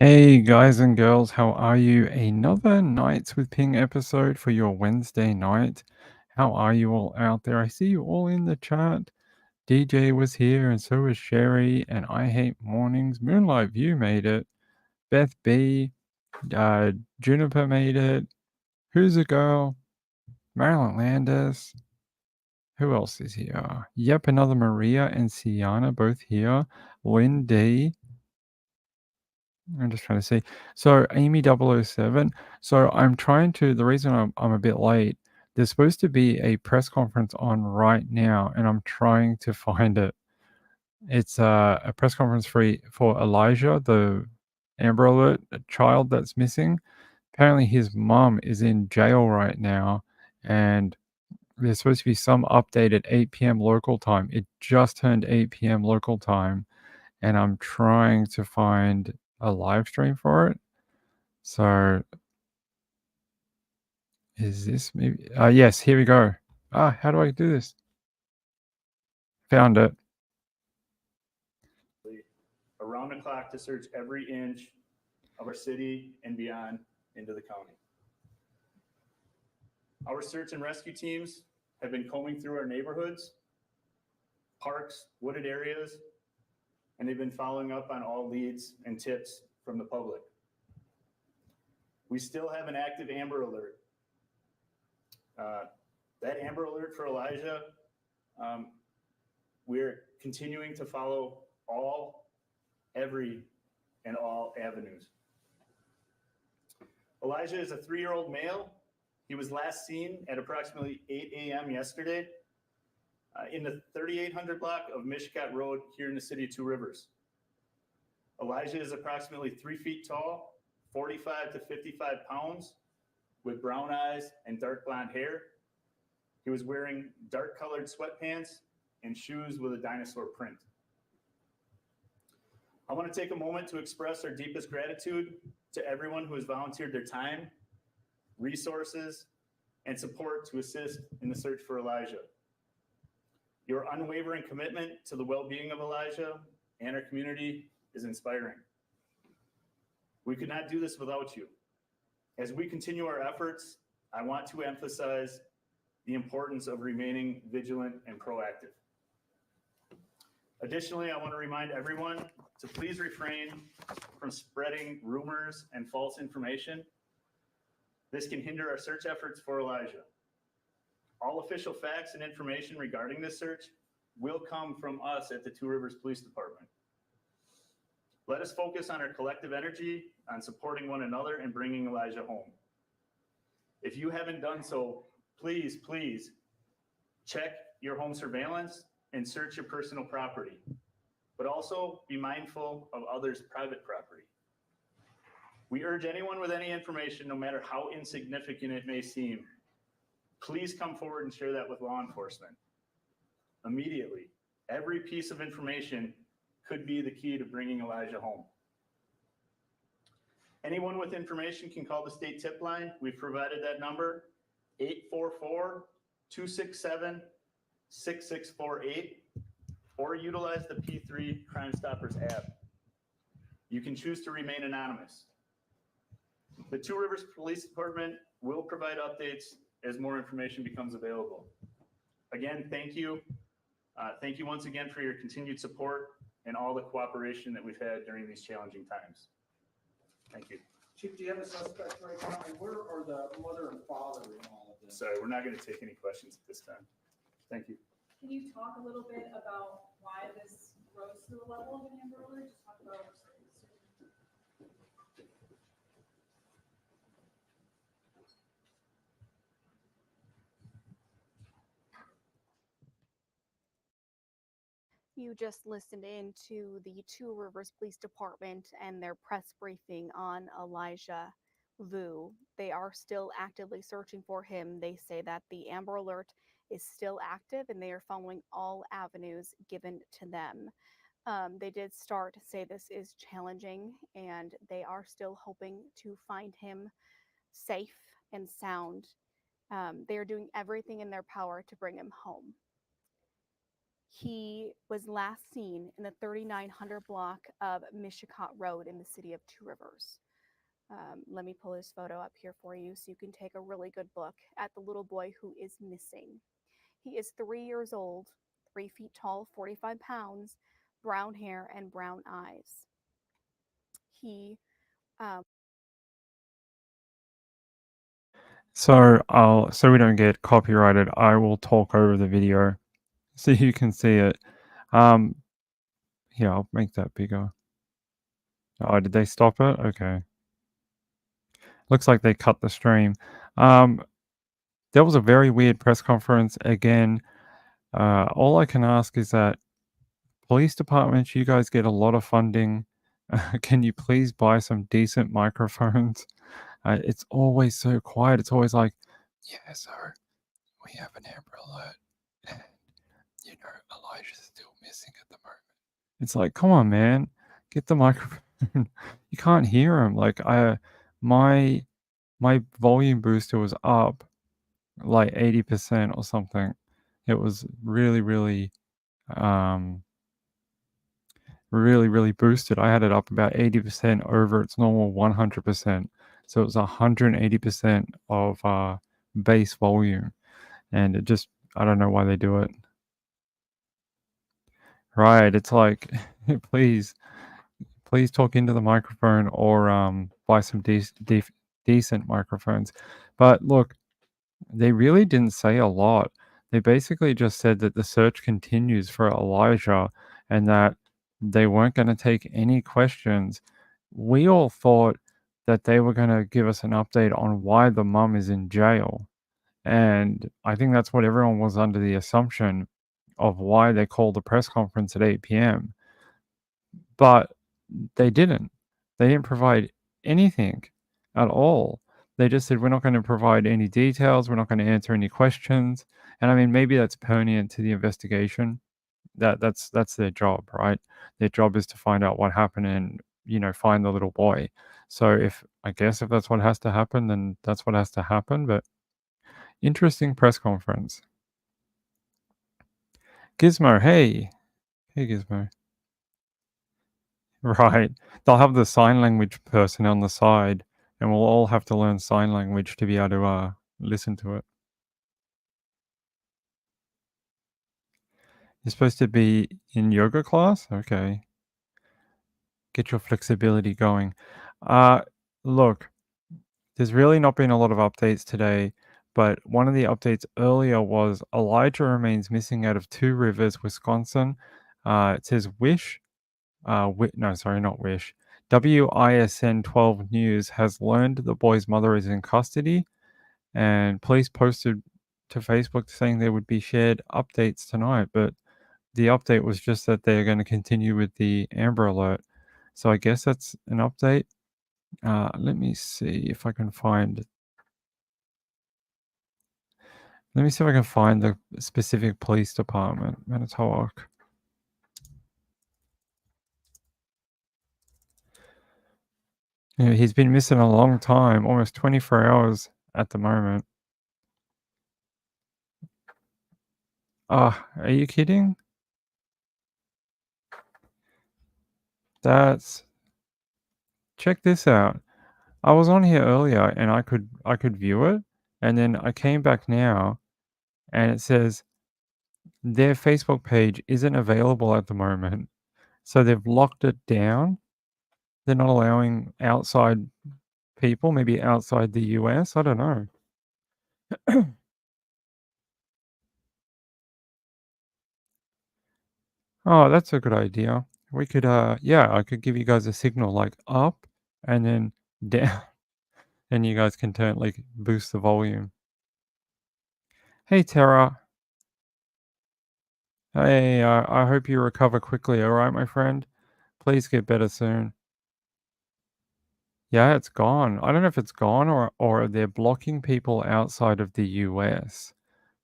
Hey guys and girls, how are you? Another Nights with Ping episode for your Wednesday night. How are you all out there? I see you all in the chat. DJ was here and so was Sherry, and I Hate Mornings. Moonlight View made it. Beth B, Juniper made it. Who's a Girl? Marilyn Landis. Who else is here? Yep, another Maria and Sienna both here. Lynn D. I'm just trying to see. So Amy 007. So I'm trying to. The reason I'm a bit late. There's supposed to be a press conference on right now, and I'm trying to find it. It's a press conference for Elijah, the Amber Alert child that's missing. Apparently, his mum is in jail right now, and there's supposed to be some update at 8 p.m. local time. It just turned 8 p.m. local time, and I'm trying to find a live stream for it. So is this maybe? Yes, here we go. How do I do this? Found it. Around the clock to search every inch of our city and beyond into the county. Our search and rescue teams have been combing through our neighborhoods, parks, wooded areas, and they've been following up on all leads and tips from the public. We still have an active Amber Alert. That Amber Alert for Elijah, we're continuing to follow every and all avenues. Elijah is a 3-year-old male. He was last seen at approximately 8 a.m. yesterday in the 3800 block of Mishkat Road here in the city of Two Rivers. Elijah is approximately 3 feet tall, 45 to 55 pounds, with brown eyes and dark blonde hair. He was wearing dark colored sweatpants and shoes with a dinosaur print. I want to take a moment to express our deepest gratitude to everyone who has volunteered their time, resources, and support to assist in the search for Elijah. Your unwavering commitment to the well-being of Elijah and our community is inspiring. We could not do this without you. As we continue our efforts, I want to emphasize the importance of remaining vigilant and proactive. Additionally, I want to remind everyone to please refrain from spreading rumors and false information. This can hinder our search efforts for Elijah. All official facts and information regarding this search will come from us at the Two Rivers Police Department. Let us focus on our collective energy on supporting one another and bringing Elijah home. If you haven't done so, please check your home surveillance and search your personal property, but also be mindful of others' private property. We urge anyone with any information, no matter how insignificant it may seem, please come forward and share that with law enforcement. Immediately, every piece of information could be the key to bringing Elijah home. Anyone with information can call the state tip line. We've provided that number, 844-267-6648, or utilize the P3 Crime Stoppers app. You can choose to remain anonymous. The Two Rivers Police Department will provide updates as more information becomes available. Again, thank you. Thank you once again for your continued support and all the cooperation that we've had during these challenging times. Thank you. Chief, do you have a suspect right now? And where are the mother and father in all of this? Sorry, we're not going to take any questions at this time. Thank you. Can you talk a little bit about why this rose to the level of an Amber Alert? Just talk about You just listened in to the Two Rivers Police Department and their press briefing on Elijah Vue. They are still actively searching for him. They say that the Amber Alert is still active and they are following all avenues given to them. They did start to say this is challenging and they are still hoping to find him safe and sound. They are doing everything in their power to bring him home. He was last seen in the 3900 block of Mishicot Road in the city of Two Rivers. Let me pull his photo up here for you so you can take a really good look at the little boy who is missing. He is 3 years old, 3 feet tall, 45 pounds, brown hair, and brown eyes. He So we don't get copyrighted, I will talk over the video so you can see it. Here, I'll make that bigger. Oh, did they stop it? Okay. Looks like they cut the stream. There was a very weird press conference again. All I can ask is that police departments, you guys get a lot of funding. Can you please buy some decent microphones? It's always so quiet. It's always like, yeah, so we have an Amber Alert, and Elijah's still missing at the moment. It's like, come on, man, get the microphone. You can't hear him. Like my volume booster was up like 80% or something. It was really, really, really boosted. I had it up about 80% over its normal 100%. So it was 180% of base volume. And it just, I don't know why they do it. Right. It's like, please talk into the microphone or buy some decent microphones. But look, they really didn't say a lot. They basically just said that the search continues for Elijah and that they weren't going to take any questions. We all thought that they were going to give us an update on why the mum is in jail. And I think that's what everyone was under the assumption of why they called the press conference at 8 p.m. But they didn't. They didn't provide anything at all. They just said, we're not going to provide any details. We're not going to answer any questions. And I mean, maybe that's pertinent to the investigation. That's their job, right? Their job is to find out what happened and, find the little boy. So if that's what has to happen, then that's what has to happen. But interesting press conference. Gizmo, hey. Hey, Gizmo. Right. They'll have the sign language person on the side, and we'll all have to learn sign language to be able to listen to it. You're supposed to be in yoga class? Okay. Get your flexibility going. Look, there's really not been a lot of updates today, but one of the updates earlier was Elijah remains missing out of Two Rivers, Wisconsin. It says Wish. No, sorry, not Wish. WISN 12 News has learned the boy's mother is in custody, and police posted to Facebook saying there would be shared updates tonight, but the update was just that they're going to continue with the Amber Alert. So I guess that's an update. Let me see if I can find. Let me see if I can find the specific police department, Manitowoc. He's been missing a long time, almost 24 hours at the moment. Are you kidding? Check this out. I was on here earlier and I could view it, and then I came back now and it says their Facebook page isn't available at the moment. So they've locked it down. They're not allowing outside people, maybe outside the US. I don't know. Oh, that's a good idea. We could, I could give you guys a signal like up and then down, and you guys can boost the volume. Hey, Tara. Hey, I hope you recover quickly, all right, my friend? Please get better soon. Yeah, it's gone. I don't know if it's gone or they're blocking people outside of the US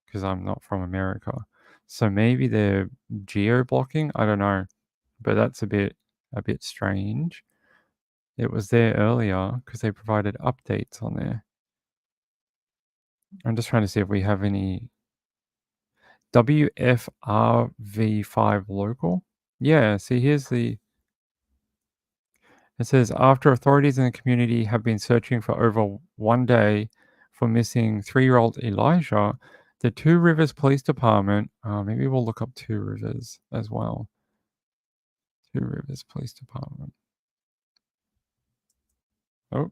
because I'm not from America. So maybe they're geo-blocking. I don't know, but that's a bit strange. It was there earlier because they provided updates on there. I'm just trying to see if we have any. WFRV5 local. Yeah, see, here's the. It says, after authorities in the community have been searching for over 1 day for missing 3-year-old Elijah, the Two Rivers Police Department, maybe we'll look up Two Rivers as well. Two Rivers Police Department. Oh.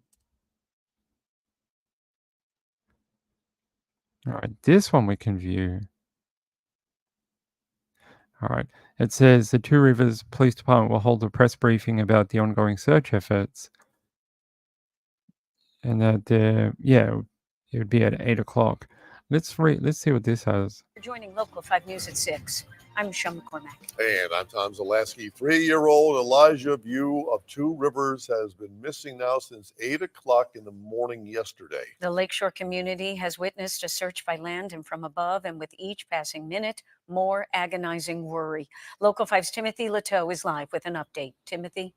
All right, this one we can view. All right. It says the Two Rivers Police Department will hold a press briefing about the ongoing search efforts. And that, it would be at 8 o'clock. Let's see what this has. You're joining Local 5 News at 6. I'm Michelle McCormack. And I'm Tom Zaleski. 3-year-old Elijah Vue of Two Rivers has been missing now since 8 o'clock in the morning yesterday. The Lakeshore community has witnessed a search by land and from above, and with each passing minute, more agonizing worry. Local 5's Timothy Leteau is live with an update. Timothy?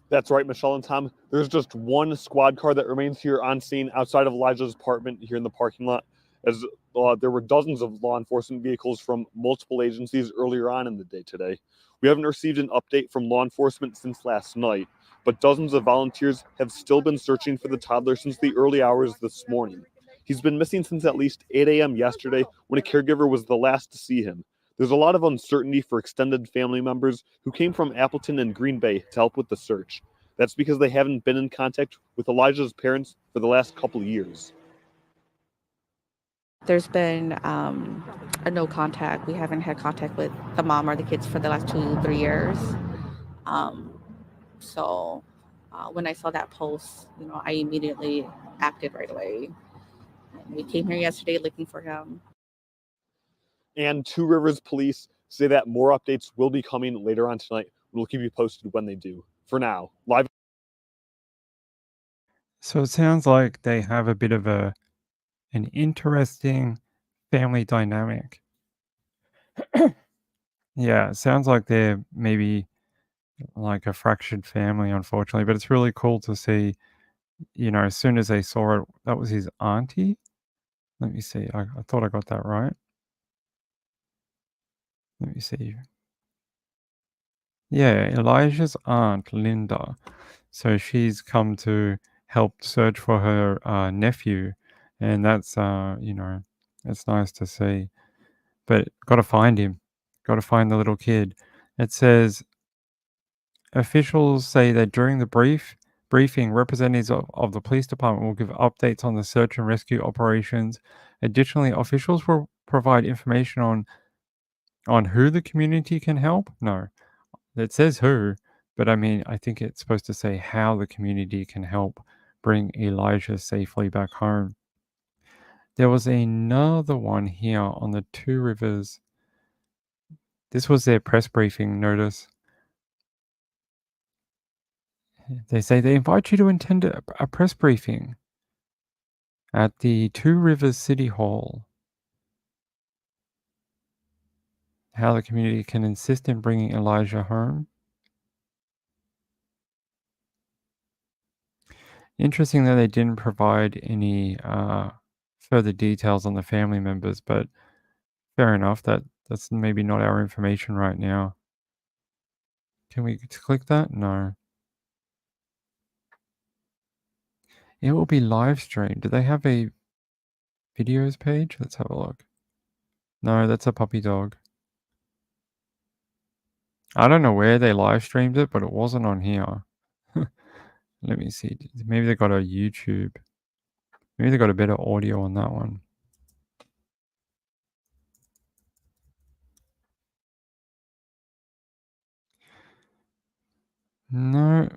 That's right, Michelle and Tom. There's just one squad car that remains here on scene outside of Elijah's apartment here in the parking lot, as there were dozens of law enforcement vehicles from multiple agencies earlier on in the day today. We haven't received an update from law enforcement since last night, but dozens of volunteers have still been searching for the toddler since the early hours this morning. He's been missing since at least 8 a.m. yesterday, when a caregiver was the last to see him. There's a lot of uncertainty for extended family members who came from Appleton and Green Bay to help with the search. That's because they haven't been in contact with Elijah's parents for the last couple of years. There's been a no contact. We haven't had contact with the mom or the kids for the last 2-3 years. So when I saw that post, I immediately acted right away. And we came here yesterday looking for him. And Two Rivers Police say that more updates will be coming later on tonight. We'll keep you posted when they do. For now, live. So it sounds like they have a bit of an interesting family dynamic. Yeah, it sounds like they're maybe like a fractured family, unfortunately, but it's really cool to see, as soon as they saw it, that was his auntie. Let me see. I thought I got that right. Let me see. Yeah, Elijah's aunt, Linda. So she's come to help search for her nephew, and that's it's nice to see. But got to find him. Got to find the little kid. It says officials say that during the briefing, representatives of the police department will give updates on the search and rescue operations. Additionally, officials will provide information on who the community can help. No, it says who, but I think it's supposed to say how the community can help bring Elijah safely back home. There was another one here on the Two Rivers. This was their press briefing notice. They say they invite you to attend a press briefing at the Two Rivers City Hall. How the community can insist in bringing Elijah home. Interesting that they didn't provide any further details on the family members, but fair enough. That's maybe not our information right now. Can we click that? No. It will be live streamed. Do they have a videos page? Let's have a look. No, that's a puppy dog. I don't know where they live streamed it, but it wasn't on here. Let me see. Maybe they got a YouTube. Maybe they got a better audio on that one. No.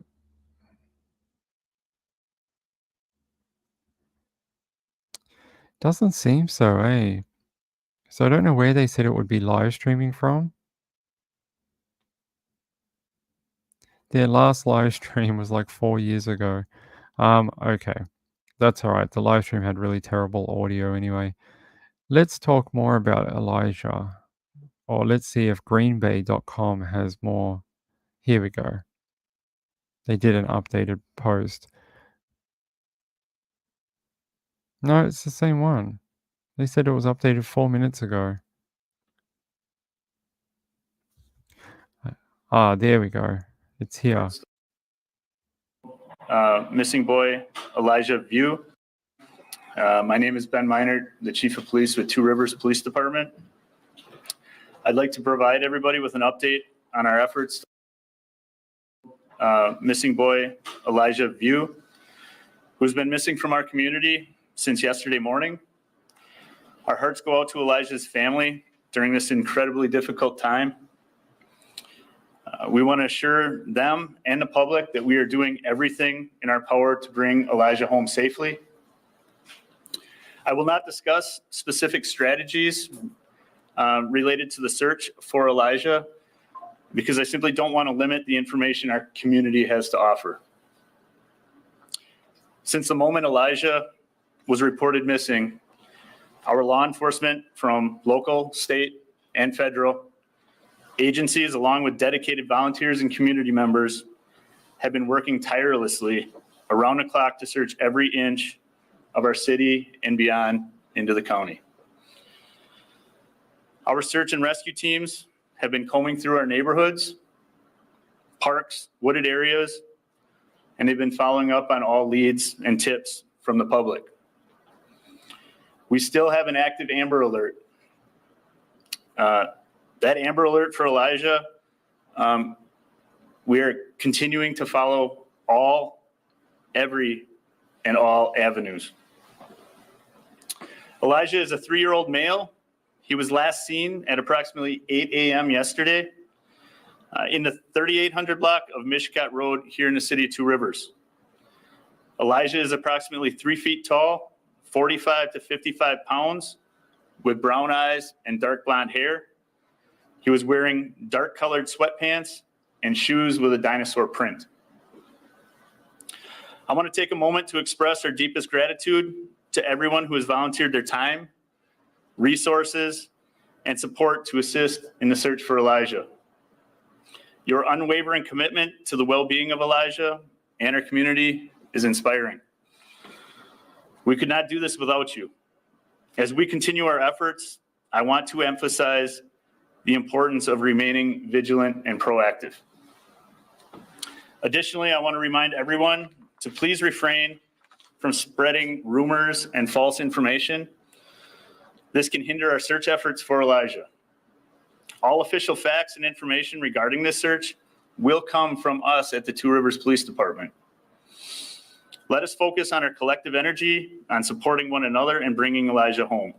Doesn't seem so, eh? So I don't know where they said it would be live streaming from. Their last live stream was like 4 years ago. Okay. That's all right. The live stream had really terrible audio anyway. Let's talk more about Elijah. Or let's see if greenbay.com has more. Here we go. They did an updated post. No, it's the same one. They said it was updated 4 minutes ago. There we go. It's here. Missing boy, Elijah Vue. My name is Ben Meinert, the Chief of Police with Two Rivers Police Department. I'd like to provide everybody with an update on our efforts. Missing boy, Elijah Vue, who's been missing from our community since yesterday morning. Our hearts go out to Elijah's family during this incredibly difficult time. We want to assure them and the public that we are doing everything in our power to bring Elijah home safely. I will not discuss specific strategies related to the search for Elijah because I simply don't want to limit the information our community has to offer. Since the moment Elijah was reported missing, our law enforcement from local, state, and federal agencies, along with dedicated volunteers and community members, have been working tirelessly around the clock to search every inch of our city and beyond into the county. Our search and rescue teams have been combing through our neighborhoods, parks, wooded areas, and they've been following up on all leads and tips from the public. We still have an active Amber Alert. That Amber Alert for Elijah, we are continuing to follow every and all avenues. Elijah is a 3-year-old male. He was last seen at approximately 8 a.m. yesterday in the 3800 block of Mishkat Road here in the city of Two Rivers. Elijah is approximately 3 feet tall, 45 to 55 pounds, with brown eyes and dark blonde hair. He was wearing dark colored sweatpants and shoes with a dinosaur print. I want to take a moment to express our deepest gratitude to everyone who has volunteered their time, resources, and support to assist in the search for Elijah. Your unwavering commitment to the well-being of Elijah and our community is inspiring. We could not do this without you. As we continue our efforts, I want to emphasize the importance of remaining vigilant and proactive. Additionally, I want to remind everyone to please refrain from spreading rumors and false information. This can hinder our search efforts for Elijah. All official facts and information regarding this search will come from us at the Two Rivers Police Department. Let us focus on our collective energy, on supporting one another and bringing Elijah home.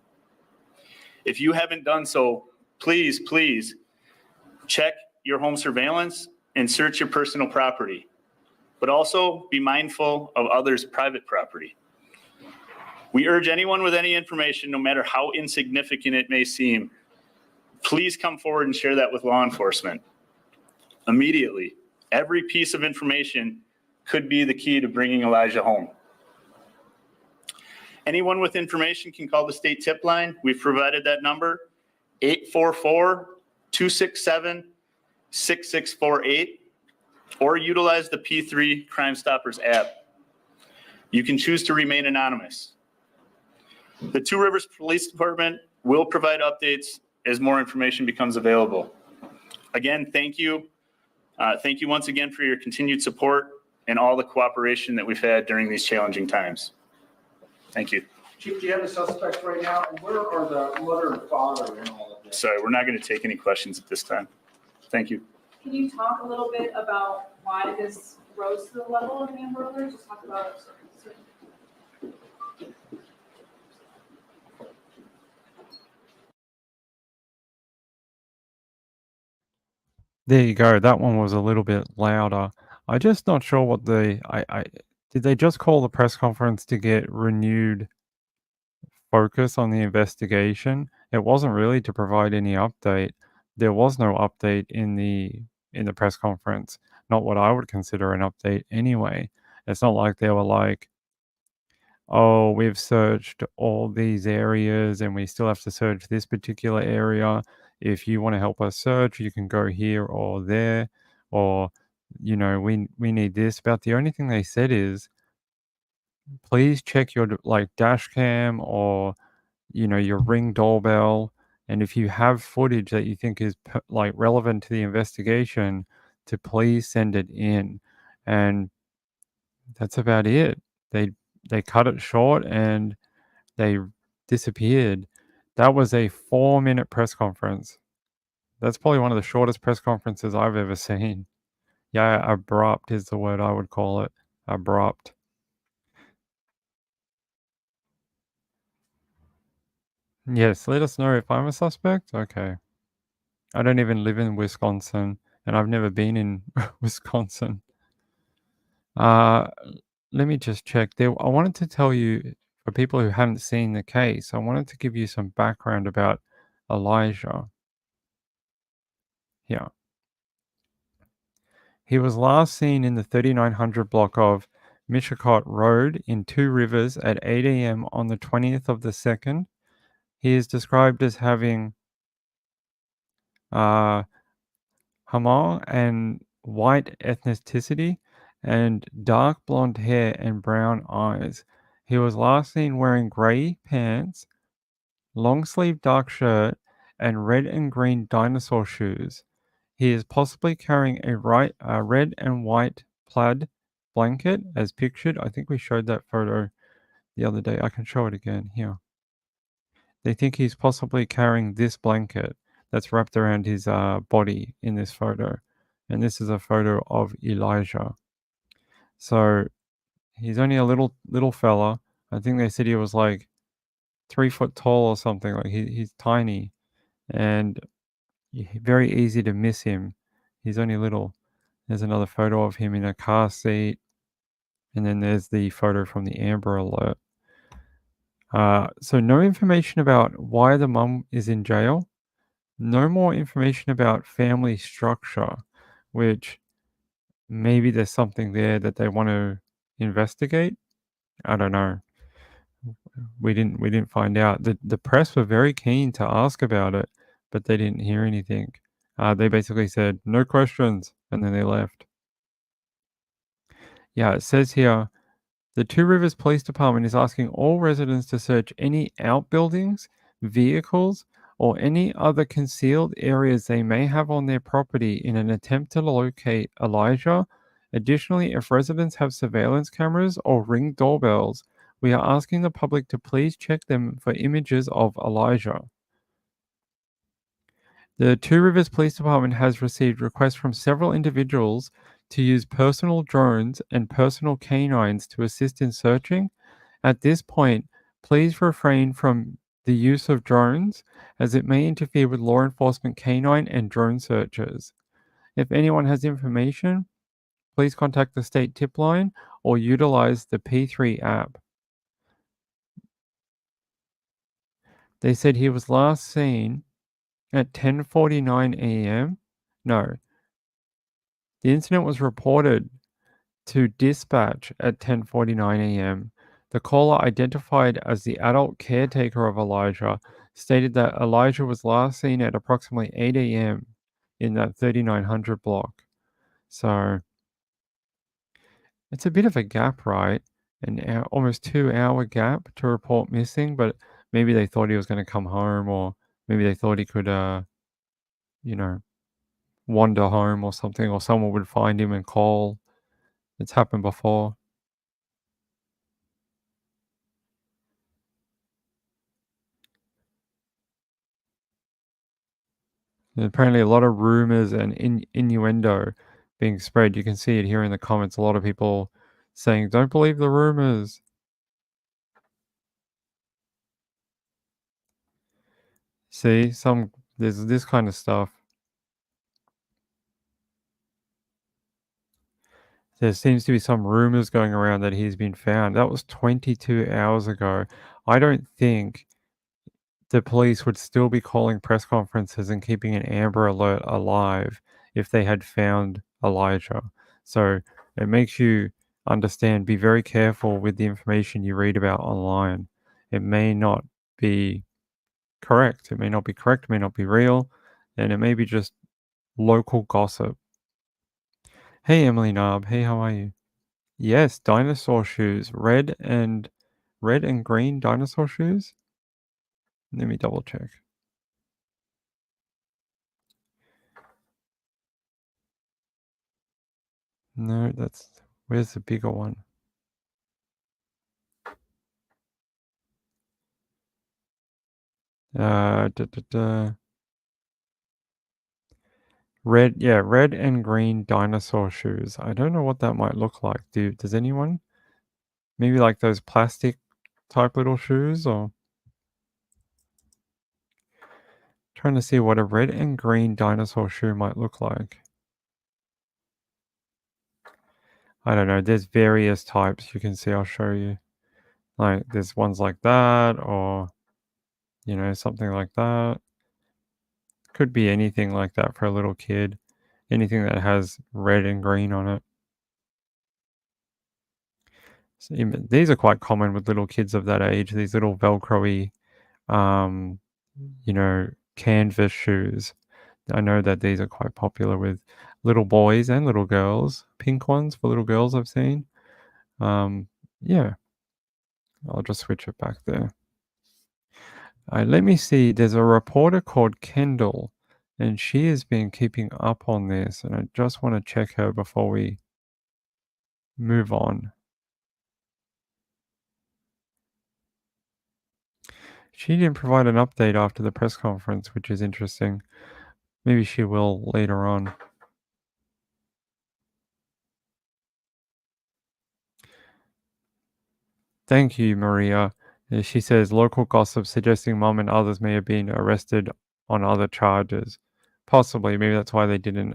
If you haven't done so, please check your home surveillance and search your personal property, but also be mindful of others' private property. We urge anyone with any information, no matter how insignificant it may seem, please come forward and share that with law enforcement immediately. Every piece of information could be the key to bringing Elijah home. Anyone with information can call the state tip line. We've provided that number, 844-267-6648, or utilize the P3 Crime Stoppers app. You can choose to remain anonymous. The Two Rivers Police Department will provide updates as more information becomes available. Again, thank you. Thank you once again for your continued support and all the cooperation that we've had during these challenging times. Thank you. Chief, do you have the suspects right now? And where are the mother and father in all of this? Sorry, we're not going to take any questions at this time. Thank you. Can you talk a little bit about why this rose to the level of an Amber Alert? Just talk about certain. There you go. That one was a little bit louder. I'm just not sure what did they just call the press conference to get renewed focus on the investigation? It wasn't really to provide any update. There was no update in the press conference. Not what I would consider an update anyway. It's not like they were like, oh, we've searched all these areas and we still have to search this particular area. If you want to help us search, you can go here or there, or, we need this. About the only thing they said is, please check your dash cam or your Ring doorbell, and if you have footage that you think is like relevant to the investigation, to please send it in. And that's about it. They cut it short and they disappeared. That was a 4-minute press conference. That's probably one of the shortest press conferences I've ever seen. Yeah, abrupt is the word I would call it. Abrupt. Yes, let us know if I'm a suspect. Okay. I don't even live in Wisconsin, and I've never been in Wisconsin. Let me just check. I wanted to tell you, for people who haven't seen the case, I wanted to give you some background about Elijah. Yeah. He was last seen in the 3900 block of Mishicot Road in Two Rivers at 8 a.m. on the 20th of the 2nd. He is described as having Hmong and white ethnicity and dark blonde hair and brown eyes. He was last seen wearing grey pants, long sleeved dark shirt, and red and green dinosaur shoes. He is possibly carrying a red and white plaid blanket as pictured. I think we showed that photo the other day. I can show it again here. They think he's possibly carrying this blanket that's wrapped around his body in this photo. And this is a photo of Elijah. So he's only a little fella. I think they said he was like 3 foot tall or something. Like he's tiny and very easy to miss him. He's only little. There's another photo of him in a car seat. And then there's the photo from the Amber Alert. So no information about why the mum is in jail. No more information about family structure, which maybe there's something there that they want to investigate. I don't know. We didn't find out. The press were very keen to ask about it, but they didn't hear anything. They basically said no questions, and then they left. Yeah, it says here the Two Rivers Police Department is asking all residents to search any outbuildings, vehicles, or any other concealed areas they may have on their property in an attempt to locate Elijah. Additionally, if residents have surveillance cameras or Ring doorbells, we are asking the public to please check them for images of Elijah. The Two Rivers Police Department has received requests from several individuals to use personal drones and personal canines to assist in searching. At this point, please refrain from the use of drones as it may interfere with law enforcement canine and drone searches. If anyone has information, please contact the state tip line or utilize the P3 app. They said he was last seen at 10:49 a.m. No. The incident was reported to dispatch at 10:49 a.m. The caller, identified as the adult caretaker of Elijah, stated that Elijah was last seen at approximately 8 a.m. in that 3900 block. So it's a bit of a gap, right? Almost 2-hour gap to report missing, but maybe they thought he was going to come home, or maybe they thought he could, wander home or something, or someone would find him and call. It's happened before. There's apparently a lot of rumors and innuendo being spread. You can see it here in the comments. A lot of people saying, don't believe the rumors. See, there's this kind of stuff. There seems to be some rumors going around that he's been found. That was 22 hours ago. I don't think the police would still be calling press conferences and keeping an Amber Alert alive if they had found Elijah. So it makes you understand, be very careful with the information you read about online. It may not be correct. It may not be correct, it may not be real, and it may be just local gossip. Hey, Emily Narb. Hey, how are you? Yes, dinosaur shoes. Red and green dinosaur shoes. Let me double check. No, where's the bigger one? Red and green dinosaur shoes. I don't know what that might look like. Does anyone? Maybe like those plastic type little shoes, or trying to see what a red and green dinosaur shoe might look like. I don't know. There's various types. You can see. I'll show you. Like there's ones like that, or something like that. Could be anything like that for a little kid. Anything that has red and green on it. So these are quite common with little kids of that age. These little Velcro-y, canvas shoes. I know that these are quite popular with little boys and little girls. Pink ones for little girls I've seen. Yeah. I'll just switch it back there. Let me see. There's a reporter called Kendall, and she has been keeping up on this, and I just want to check her before we move on. She didn't provide an update after the press conference, which is interesting. Maybe she will later on. Thank you, Maria. She says local gossip suggesting mom and others may have been arrested on other charges. Possibly. Maybe that's why they didn't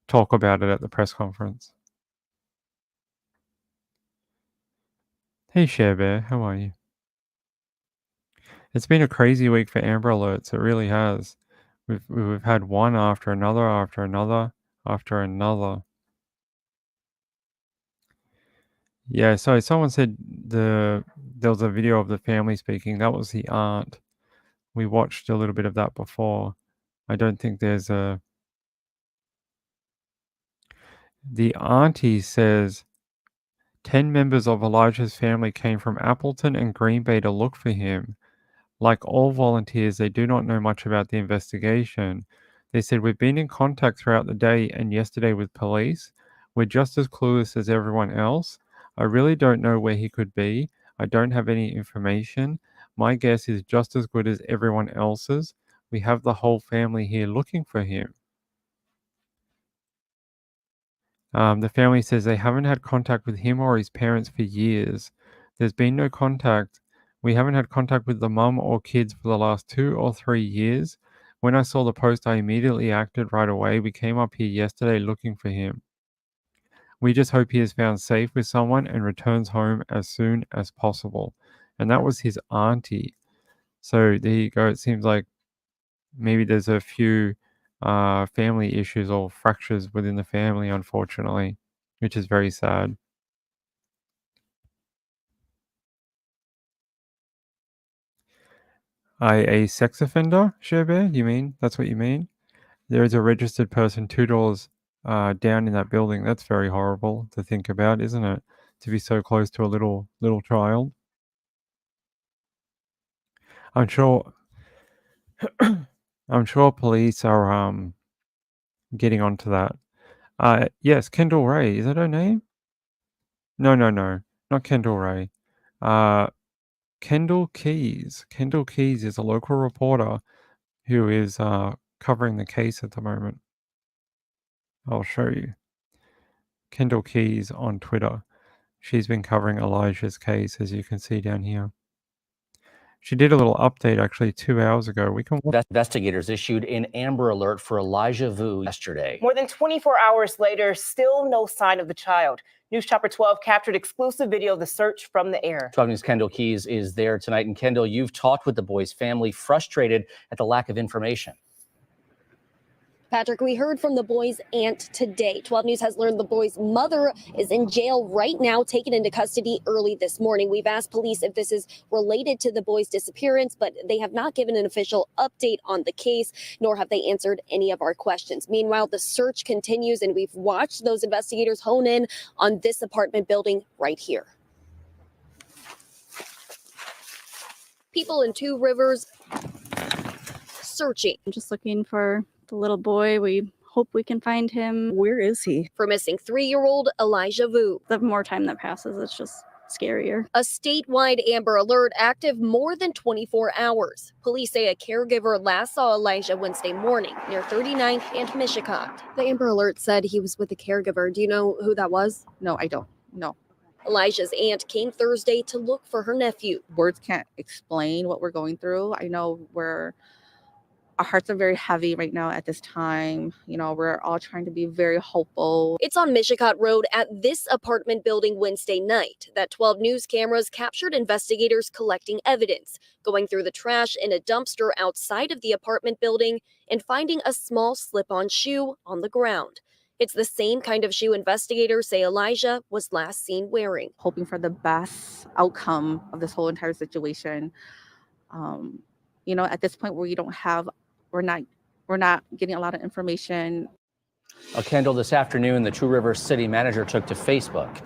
talk about it at the press conference. Hey, Share Bear. How are you? It's been a crazy week for Amber Alerts. It really has. We've had one after another, after another, after another. Yeah, so someone said there was a video of the family speaking. That was the aunt. We watched a little bit of that before. I don't think there's the auntie says 10 members of Elijah's family came from Appleton and Green Bay to look for him. Like all volunteers, they do not know much about the investigation. They said, we've been in contact throughout the day and yesterday with police. We're just as clueless as everyone else. I really don't know where he could be. I don't have any information. My guess is just as good as everyone else's. We have the whole family here looking for him. The family says they haven't had contact with him or his parents for years. There's been no contact. We haven't had contact with the mum or kids for the last 2 or 3 years. When I saw the post, I immediately acted right away. We came up here yesterday looking for him. We just hope he is found safe with someone and returns home as soon as possible. And that was his auntie. So there you go. It seems like maybe there's a few family issues or fractures within the family, unfortunately, which is very sad. A sex offender, Sherbert? You mean? That's what you mean? There is a registered person 2 doors down in that building. That's very horrible to think about, isn't it? To be so close to a little child. I'm sure police are getting onto that. Yes, Kendall Ray. Is that her name? No. Not Kendall Ray. Kendall Keys. Kendall Keys is a local reporter who is covering the case at the moment. I'll show you. Kendall Keys on Twitter. She's been covering Elijah's case, as you can see down here. She did a little update actually 2 hours ago. We can watch. Investigators issued an Amber Alert for Elijah Vue yesterday. More than 24 hours later, still no sign of the child. News Chopper 12 captured exclusive video of the search from the air. 12 News' Kendall Keys is there tonight. And Kendall, you've talked with the boy's family, frustrated at the lack of information. Patrick, we heard from the boy's aunt today. 12 News has learned the boy's mother is in jail right now, taken into custody early this morning. We've asked police if this is related to the boy's disappearance, but they have not given an official update on the case, nor have they answered any of our questions. Meanwhile, the search continues, and we've watched those investigators hone in on this apartment building right here. People in Two Rivers searching. I'm just looking for the little boy. We hope we can find him. Where is he? For missing 3-year-old Elijah Vue. The more time that passes, it's just scarier. A statewide Amber Alert active more than 24 hours. Police say a caregiver last saw Elijah Wednesday morning near 39th and Mishicot. The Amber Alert said he was with a caregiver. Do you know who that was? No, I don't. No. Elijah's aunt came Thursday to look for her nephew. Words can't explain what we're going through. I know our hearts are very heavy right now at this time. You know, we're all trying to be very hopeful. It's on Mishicot Road at this apartment building Wednesday night that 12 News cameras captured investigators collecting evidence, going through the trash in a dumpster outside of the apartment building and finding a small slip-on shoe on the ground. It's the same kind of shoe investigators say Elijah was last seen wearing. Hoping for the best outcome of this whole entire situation. You know, at this point where we're not getting a lot of information. Kendall, this afternoon, the Two Rivers city manager took to Facebook.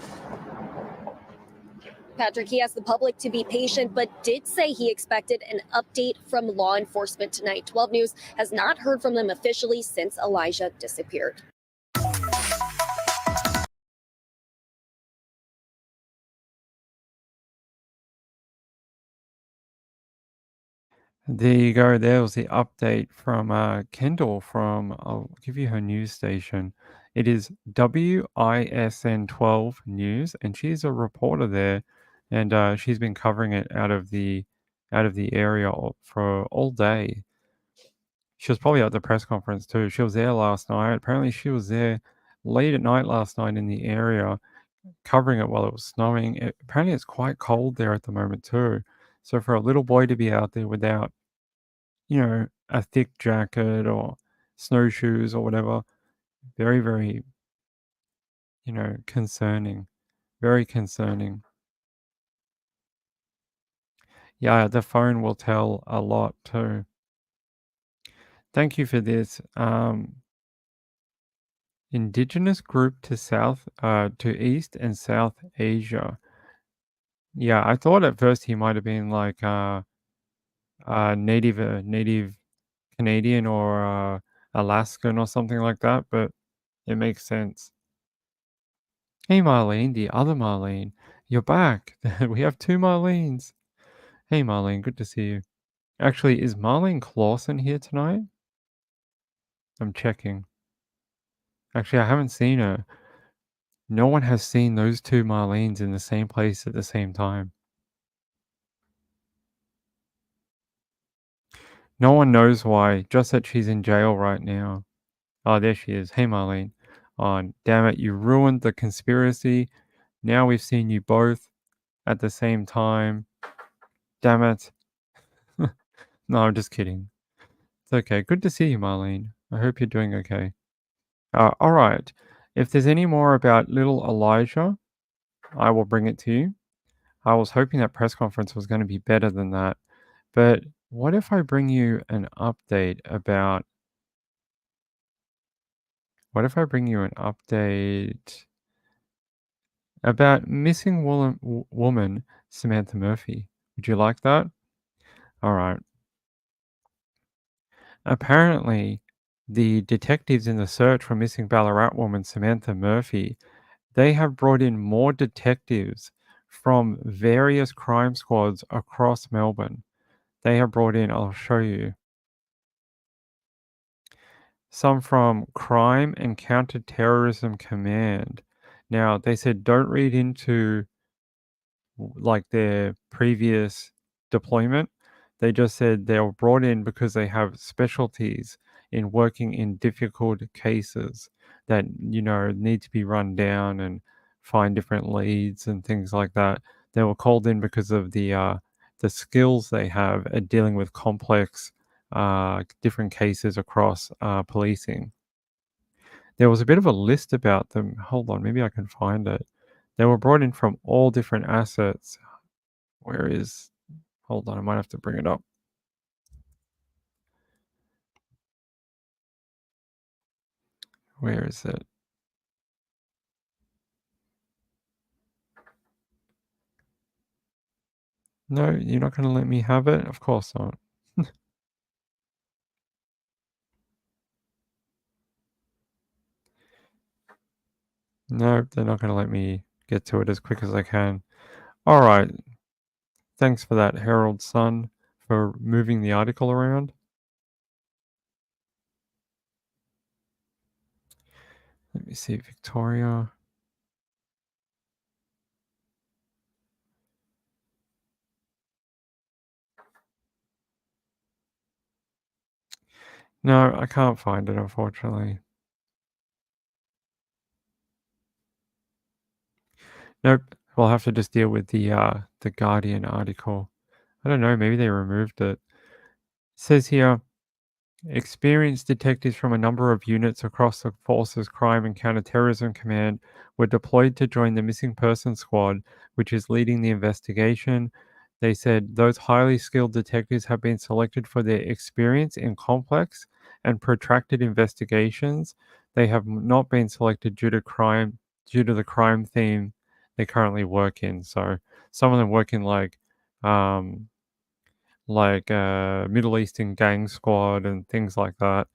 Patrick, he asked the public to be patient, but did say he expected an update from law enforcement tonight. 12 News has not heard from them officially since Elijah disappeared. There you go. There was the update from Kendall from, I'll give you her news station. It is WISN 12 News, and she's a reporter there, and she's been covering it out of the area for all day. She was probably at the press conference too. She was there last night. Apparently, she was there late at night last night in the area, covering it while it was snowing. Apparently, it's quite cold there at the moment too. So for a little boy to be out there without, a thick jacket or snowshoes or whatever, very, very, concerning. Very concerning. Yeah, the phone will tell a lot too. Thank you for this. Indigenous group to East and South Asia. Yeah, I thought at first he might have been like native Canadian or Alaskan or something like that, but it makes sense. Hey Marlene, the other Marlene, you're back. We have two Marlenes. Hey Marlene, good to see you. Actually, is Marlene Clausen here tonight? I'm checking. Actually, I haven't seen her. No one has seen those two Marlenes in the same place at the same time. No one knows why, just that she's in jail right now. Oh, there she is. Hey, Marlene. Oh, damn it, you ruined the conspiracy. Now we've seen you both at the same time. Damn it. No, I'm just kidding. It's okay. Good to see you, Marlene. I hope you're doing okay. All right. If there's any more about little Elijah, I will bring it to you. I was hoping that press conference was going to be better than that. But what if I bring you an update about... What if I bring you an update about missing woman Samantha Murphy? Would you like that? All right. Apparently, the detectives in the search for missing Ballarat woman Samantha Murphy, they have brought in more detectives from various crime squads across Melbourne. They have brought in, I'll show you, some from Crime and Counter-Terrorism Command. Now, they said don't read into like their previous deployment. They just said they were brought in because they have specialties in working in difficult cases that, need to be run down and find different leads and things like that. They were called in because of the skills they have at dealing with complex different cases across policing. There was a bit of a list about them. Hold on, maybe I can find it. They were brought in from all different assets. Hold on, I might have to bring it up. Where is it? No, you're not going to let me have it? Of course not. No, they're not going to let me get to it as quick as I can. All right. Thanks for that, Herald Sun, for moving the article around. Let me see, Victoria. No, I can't find it, unfortunately. Nope. We'll have to just deal with the Guardian article. I don't know, maybe they removed it. It says here, experienced detectives from a number of units across the Force's Crime and Counterterrorism Command were deployed to join the Missing Persons Squad, which is leading the investigation. They said those highly skilled detectives have been selected for their experience in complex and protracted investigations. They have not been selected due to the crime theme they currently work in. So some of them work in Middle Eastern gang squad and things like that,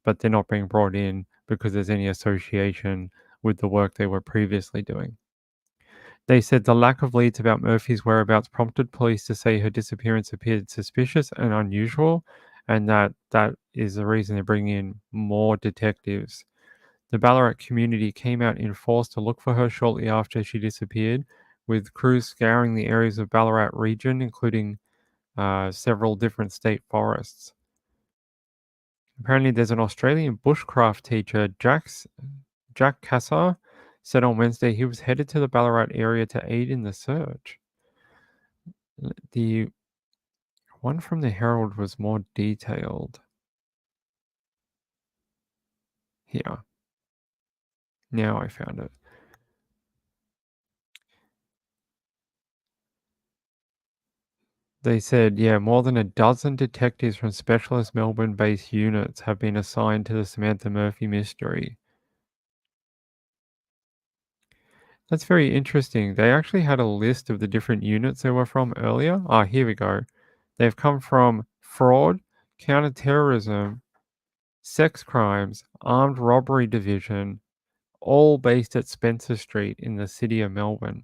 but they're not being brought in because there's any association with the work they were previously doing. They said the lack of leads about Murphy's whereabouts prompted police to say her disappearance appeared suspicious and unusual, and that is the reason they're bringing in more detectives. The Ballarat community came out in force to look for her shortly after she disappeared, with crews scouring the areas of Ballarat region, including several different state forests. Apparently, there's an Australian bushcraft teacher, Jack Cassar, said on Wednesday he was headed to the Ballarat area to aid in the search. The one from the Herald was more detailed. Here. Now I found it. They said, yeah, more than a dozen detectives from specialist Melbourne-based units have been assigned to the Samantha Murphy mystery. That's very interesting. They actually had a list of the different units they were from earlier. Ah, here we go. They've come from fraud, counterterrorism, sex crimes, armed robbery division, all based at Spencer Street in the city of Melbourne.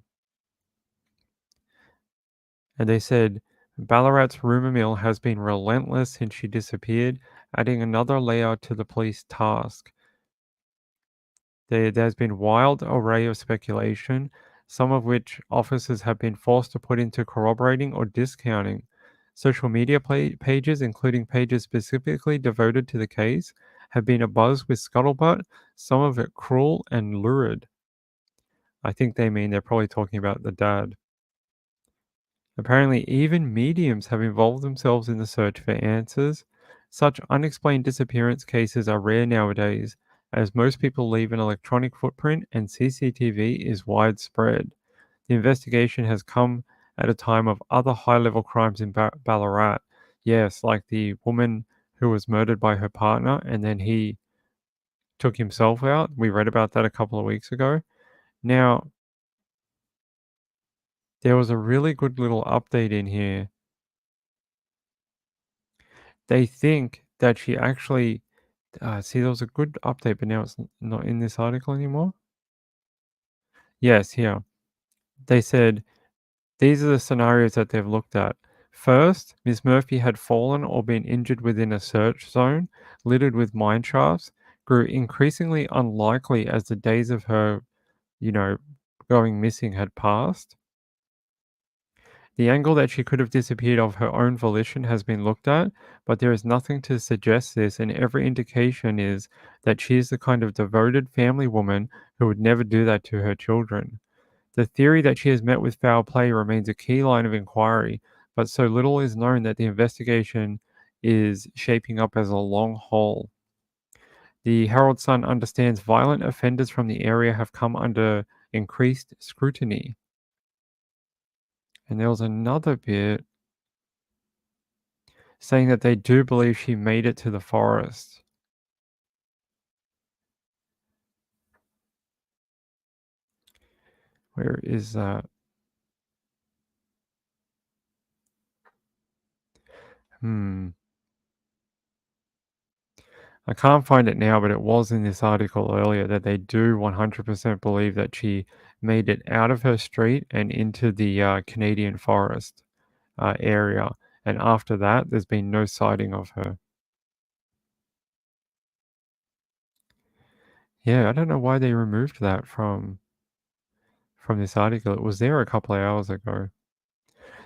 And they said Ballarat's rumour mill has been relentless since she disappeared, adding another layer to the police task. There's been wild array of speculation, some of which officers have been forced to put into corroborating or discounting. Social media pages, including pages specifically devoted to the case, have been abuzz with scuttlebutt, some of it cruel and lurid. I think they mean they're probably talking about the dad. Apparently, even mediums have involved themselves in the search for answers. Such unexplained disappearance cases are rare nowadays, as most people leave an electronic footprint and CCTV is widespread. The investigation has come at a time of other high-level crimes in Ballarat. Yes, like the woman who was murdered by her partner and then he took himself out. We read about that a couple of weeks ago. Now, there was a really good little update in here. They think that she actually see, there was a good update, but now it's not in this article anymore. Yes, here. They said these are the scenarios that they've looked at. First, Miss Murphy had fallen or been injured within a search zone littered with mine shafts, grew increasingly unlikely as the days of her, going missing had passed. The angle that she could have disappeared of her own volition has been looked at, but there is nothing to suggest this, and every indication is that she is the kind of devoted family woman who would never do that to her children. The theory that she has met with foul play remains a key line of inquiry, but so little is known that the investigation is shaping up as a long haul. The Herald Sun understands violent offenders from the area have come under increased scrutiny. And there was another bit saying that they do believe she made it to the forest. Where is that? I can't find it now, but it was in this article earlier that they do 100% believe that she made it out of her street and into the Canadian forest area. And after that, there's been no sighting of her. Yeah, I don't know why they removed that from this article. It was there a couple of hours ago.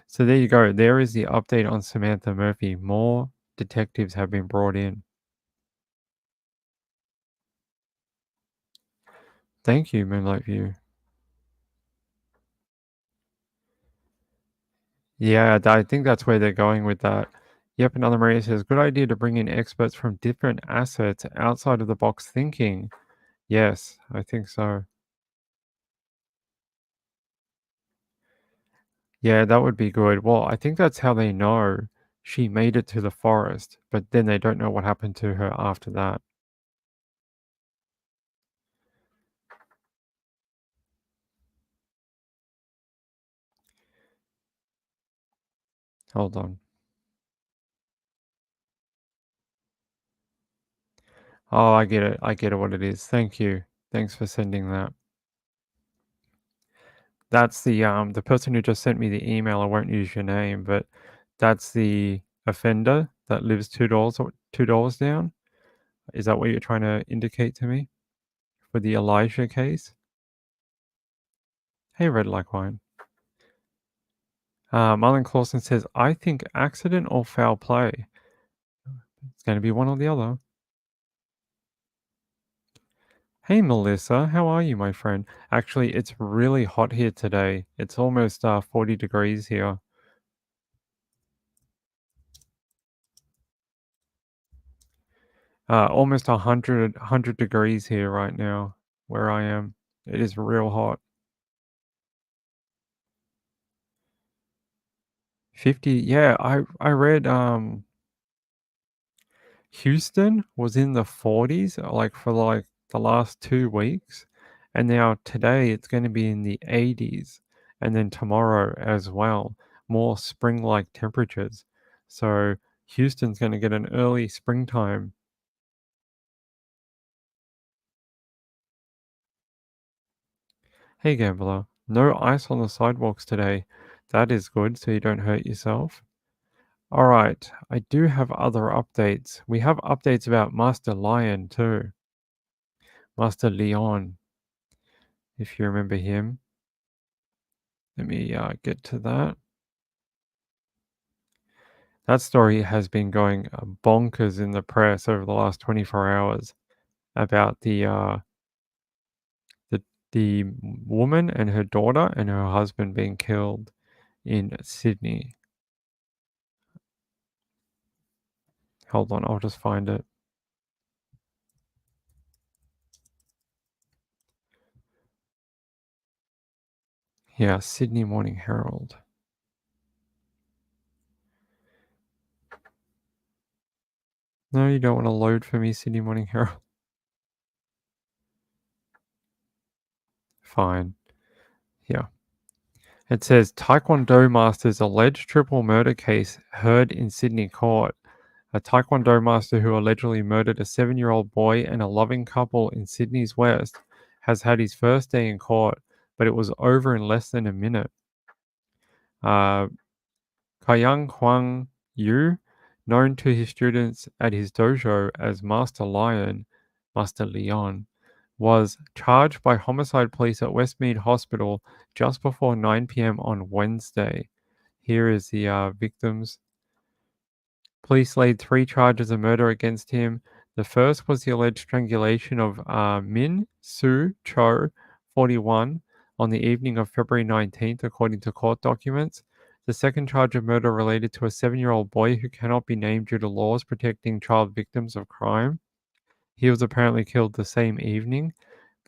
So there you go. There is the update on Samantha Murphy. More detectives have been brought in. Thank you, Moonlight View. Yeah, I think that's where they're going with that. Yep, another Maria says, good idea to bring in experts from different assets outside of the box thinking. Yes, I think so. Yeah, that would be good. Well, I think that's how they know she made it to the forest, but then they don't know what happened to her after that. Hold on. Oh, I get it. I get it what it is. Thank you. Thanks for sending that. That's the person who just sent me the email. I won't use your name, but that's the offender that lives two doors down. Is that what you're trying to indicate to me for the Elijah case? Hey, Red Like Wine. Marlon Clausen says, I think accident or foul play. It's going to be one or the other. Hey, Melissa, how are you, my friend? Actually, it's really hot here today. It's almost 40 degrees here. Almost 100 degrees here right now where I am. It is real hot. 50, yeah, I read Houston was in the 40s like for like the last 2 weeks, and now today it's going to be in the 80s, and then tomorrow as well, more spring-like temperatures. So Houston's going to get an early springtime. Hey Gambler, no ice on the sidewalks today. That is good, so you don't hurt yourself. All right, I do have other updates. We have updates about Master Lion too. Master Leon, if you remember him. Let me get to that. That story has been going bonkers in the press over the last 24 hours about the woman and her daughter and her husband being killed in Sydney. Hold on, I'll just find it. Yeah, Sydney Morning Herald. No, you don't want to load for me, Sydney Morning Herald. Fine. Yeah. It says Taekwondo master's alleged triple murder case heard in Sydney court. A Taekwondo master who allegedly murdered a 7-year-old boy and a loving couple in Sydney's West has had his first day in court, but it was over in less than a minute. Kayang Huang Yu, known to his students at his dojo as Master Lion, Master Leon, was charged by homicide police at Westmead Hospital just before 9 p.m. on Wednesday. Here is the victims. Police laid 3 charges of murder against him. The first was the alleged strangulation of Min Soo Cho, 41, on the evening of February 19th, according to court documents. The second charge of murder related to a 7-year-old boy who cannot be named due to laws protecting child victims of crime. He was apparently killed the same evening.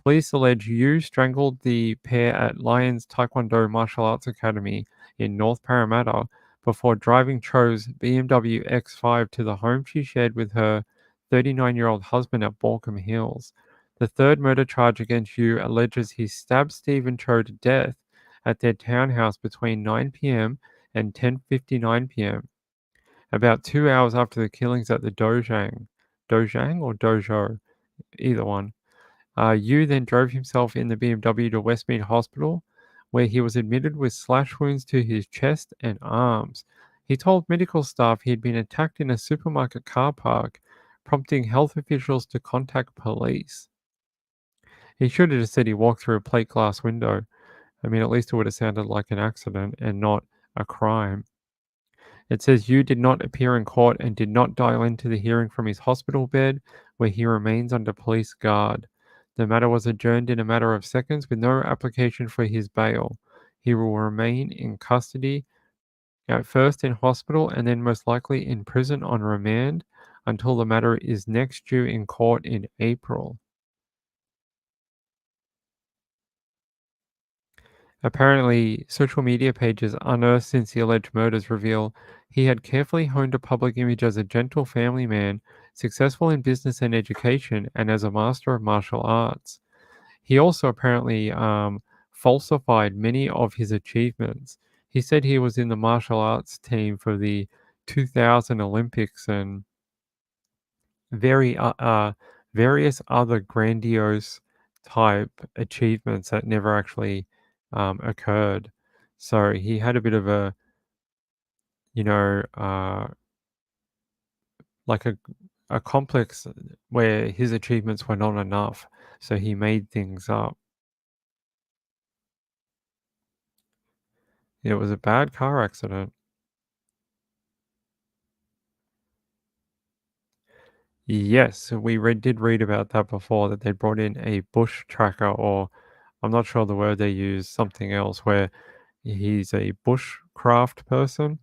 Police allege Yu strangled the pair at Lions Taekwondo Martial Arts Academy in North Parramatta before driving Cho's BMW X5 to the home she shared with her 39-year-old husband at Borkham Hills. The third murder charge against Yu alleges he stabbed Stephen Cho to death at their townhouse between 9 p.m. and 10:59 p.m. About 2 hours after the killings at the Dojang or Dojo, either one, Yu then drove himself in the BMW to Westmead Hospital, where he was admitted with slash wounds to his chest and arms. He told medical staff he had been attacked in a supermarket car park, prompting health officials to contact police. He should have just said he walked through a plate glass window. I mean, at least it would have sounded like an accident and not a crime. It says Yu did not appear in court and did not dial into the hearing from his hospital bed, where he remains under police guard. The matter was adjourned in a matter of seconds with no application for his bail. He will remain in custody, at first in hospital and then most likely in prison on remand until the matter is next due in court in April. Apparently, social media pages unearthed since the alleged murders reveal he had carefully honed a public image as a gentle family man, successful in business and education, and as a master of martial arts. He also apparently falsified many of his achievements. He said he was in the martial arts team for the 2000 Olympics and various other grandiose type achievements that never actually occurred. So he had a bit of a, like a complex where his achievements were not enough. So he made things up. It was a bad car accident. Yes, we did read about that before, that they brought in a bush tracker, or I'm not sure the word they use, something else, where he's a bushcraft person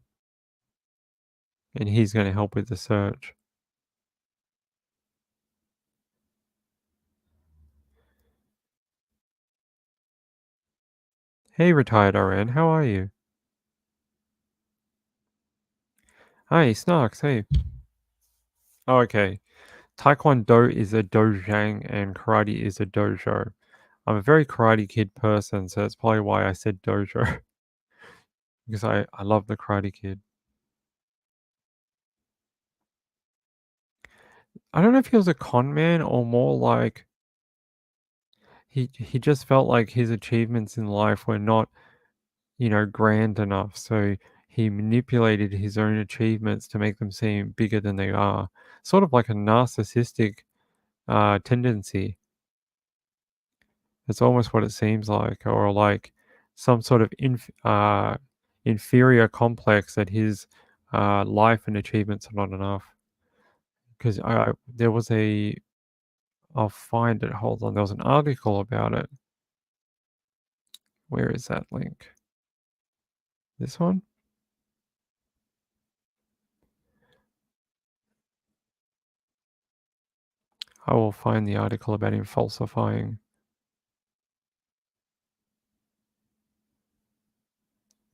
and he's going to help with the search. Hey, retired RN, how are you? Hi, Snarks, hey. Oh, okay. Taekwondo is a dojang and karate is a dojo. I'm a very Karate Kid person, so that's probably why I said dojo. Because I love the Karate Kid. I don't know if he was a con man or more like he just felt like his achievements in life were not, grand enough. So he manipulated his own achievements to make them seem bigger than they are. Sort of like a narcissistic tendency. It's almost what it seems like, or like some sort of inferior complex that his life and achievements are not enough. Because there was I'll find it. Hold on. There was an article about it. Where is that link? This one? I will find the article about him falsifying.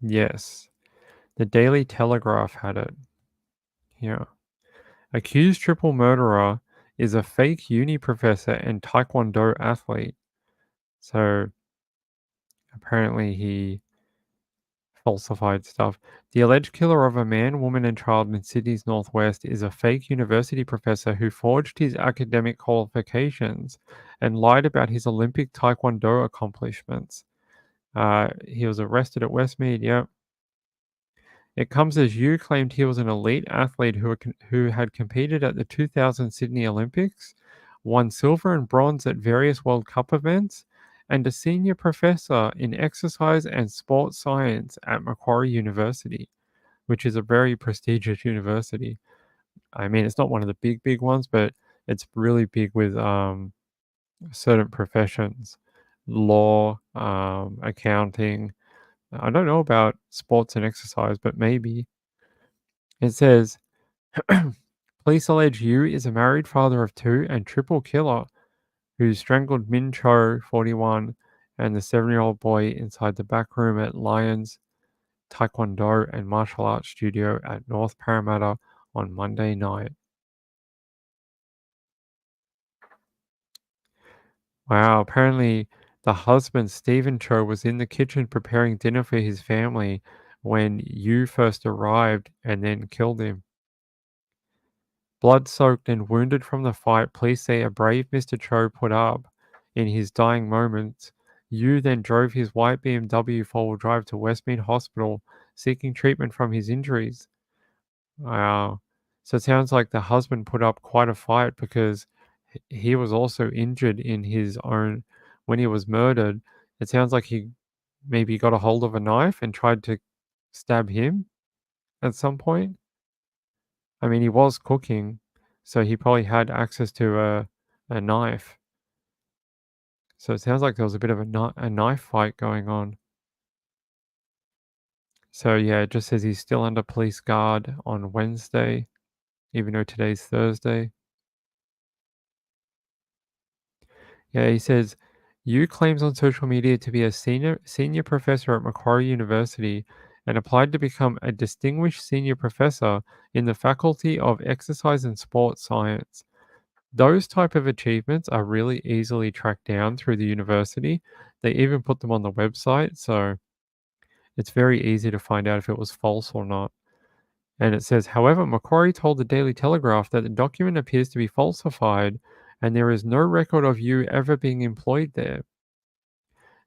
Yes. The Daily Telegraph had it. Yeah. Accused triple murderer is a fake uni professor and taekwondo athlete. So apparently he falsified stuff. The alleged killer of a man, woman, and child in Sydney's northwest is a fake university professor who forged his academic qualifications and lied about his Olympic taekwondo accomplishments. He was arrested at Westmead. Yep. It comes as Yu claimed he was an elite athlete who had competed at the 2000 Sydney Olympics, won silver and bronze at various World Cup events, and a senior professor in exercise and sports science at Macquarie University, which is a very prestigious university. I mean, it's not one of the big ones, but it's really big with certain professions, law, accounting. I don't know about sports and exercise, but maybe. It says, police allege Yu is a married father of two and triple killer who strangled Min Cho, 41, and the 7-year-old boy inside the back room at Lions Taekwondo and Martial Arts Studio at North Parramatta on Monday night. Wow, apparently the husband, Stephen Cho, was in the kitchen preparing dinner for his family when Yu first arrived and then killed him. Blood-soaked and wounded from the fight, police say a brave Mr. Cho put up in his dying moments. Yu then drove his white BMW four-wheel drive to Westmead Hospital, seeking treatment from his injuries. Wow. So it sounds like the husband put up quite a fight because he was also injured in his own when he was murdered. It sounds like he maybe got a hold of a knife and tried to stab him at some point. I mean, he was cooking, so he probably had access to a knife. So it sounds like there was a bit of a knife fight going on. So yeah, it just says he's still under police guard on Wednesday, even though today's Thursday. Yeah, he says, Yu claims on social media to be a senior professor at Macquarie University and applied to become a distinguished senior professor in the Faculty of Exercise and Sports Science. Those type of achievements are really easily tracked down through the university. They even put them on the website, so it's very easy to find out if it was false or not. And it says, however, Macquarie told the Daily Telegraph that the document appears to be falsified and there is no record of you ever being employed there.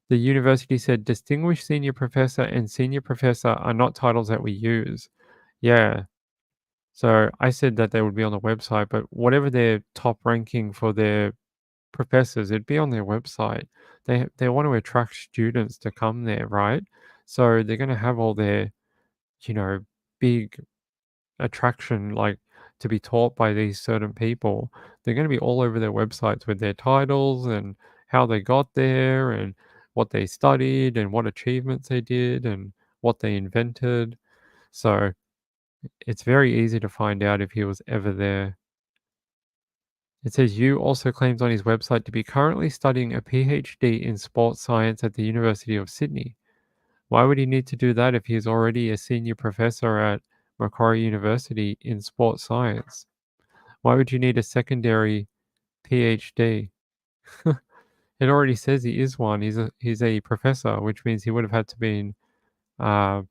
The university said distinguished senior professor and senior professor are not titles that we use. Yeah. So I said that they would be on the website, but whatever their top ranking for their professors, it'd be on their website. They want to attract students to come there, right? So they're going to have all their, big attraction, like to be taught by these certain people. They're going to be all over their websites with their titles and how they got there and what they studied and what achievements they did and what they invented. So it's very easy to find out if he was ever there. It says Yu also claims on his website to be currently studying a PhD in sports science at the University of Sydney. Why would he need to do that if he is already a senior professor at Macquarie University in sports science? Why would you need a secondary PhD? It already says he is one. He's a professor, which means he would have had to done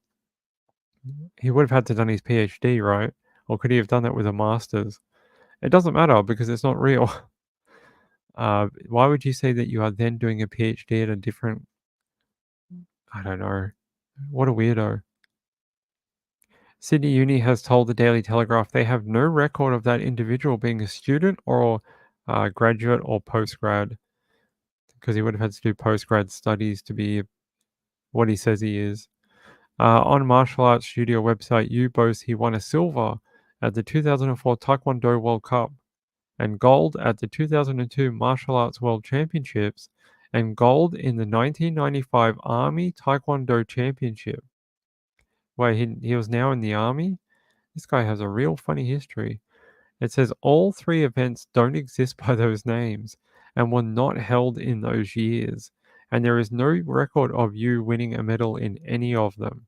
his PhD, right? Or could he have done that with a master's? It doesn't matter because it's not real. Why would you say that you are then doing a PhD at a different? I don't know. What a weirdo. Sydney Uni has told the Daily Telegraph they have no record of that individual being a student or graduate or postgrad, because he would have had to do postgrad studies to be what he says he is. On martial arts studio website, Yu boasts he won a silver at the 2004 Taekwondo World Cup and gold at the 2002 Martial Arts World Championships and gold in the 1995 Army Taekwondo Championship. Wait, he was now in the Army? This guy has a real funny history. It says all three events don't exist by those names and were not held in those years, and there is no record of Yu winning a medal in any of them.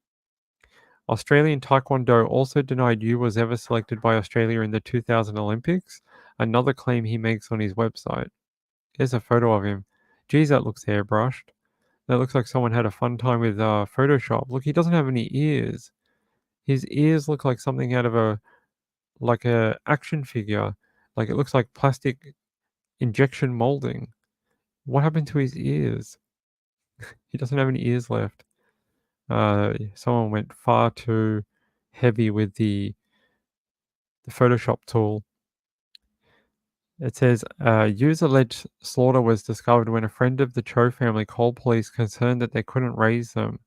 Australian Taekwondo also denied Yu was ever selected by Australia in the 2000 Olympics, another claim he makes on his website. Here's a photo of him. Geez, that looks airbrushed. That looks like someone had a fun time with Photoshop. Look, he doesn't have any ears. His ears look like something out of a action figure. Like it looks like plastic injection molding. What happened to his ears? He doesn't have any ears left. Someone went far too heavy with the Photoshop tool. It says, Yu's alleged slaughter was discovered when a friend of the Cho family called police concerned that they couldn't raise them.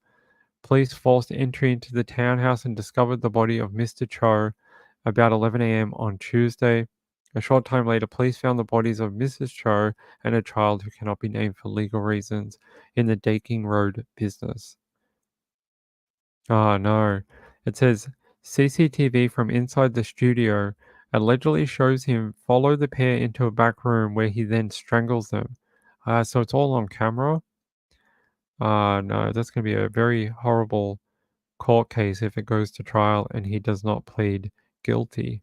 Police forced entry into the townhouse and discovered the body of Mr. Cho about 11 a.m. on Tuesday. A short time later, police found the bodies of Mrs. Cho and a child who cannot be named for legal reasons in the Daking Road business. Oh no. It says CCTV from inside the studio allegedly shows him follow the pair into a back room where he then strangles them. So it's all on camera. No, that's going to be a very horrible court case if it goes to trial and he does not plead guilty.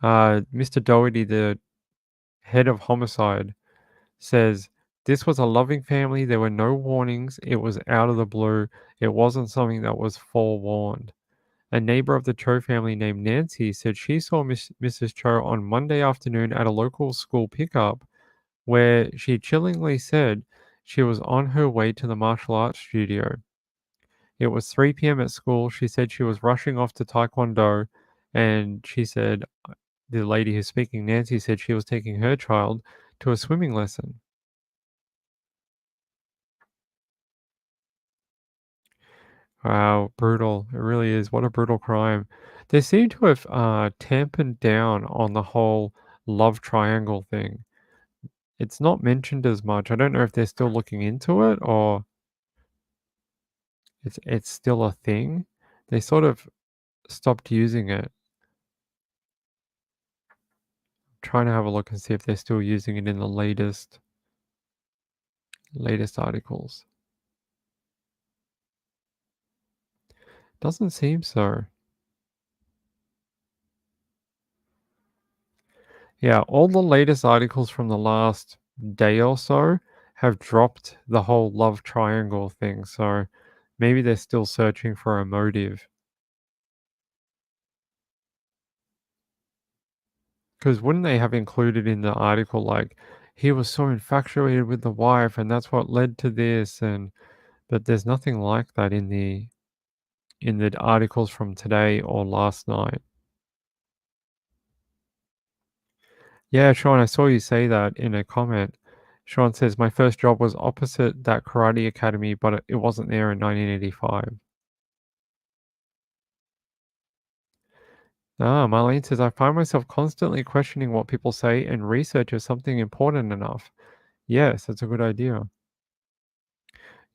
Mr. Doherty, the head of homicide, says This was a loving family. There were no warnings. It was out of the blue. It wasn't something that was forewarned. A neighbor of the Cho family named Nancy said she saw Mrs. Cho on Monday afternoon at a local school pickup where she chillingly said she was on her way to the martial arts studio. It was 3 p.m. at school. She said she was rushing off to Taekwondo, and she said the lady who's speaking, Nancy, said she was taking her child to a swimming lesson. Wow, brutal. It really is. What a brutal crime. They seem to have tampered down on the whole love triangle thing. It's not mentioned as much. I don't know if they're still looking into it or it's still a thing. They sort of stopped using it. Trying to have a look and see if they're still using it in the latest articles. Doesn't seem so. Yeah, all the latest articles from the last day or so have dropped the whole love triangle thing, so maybe they're still searching for a motive. Because wouldn't they have included in the article, like, he was so infatuated with the wife and that's what led to this, but there's nothing like that in the articles from today or last night. Yeah, Sean, I saw you say that in a comment. Sean says, my first job was opposite that karate academy, but it wasn't there in 1985. Marlene says, I find myself constantly questioning what people say and research is something important enough. Yes, that's a good idea.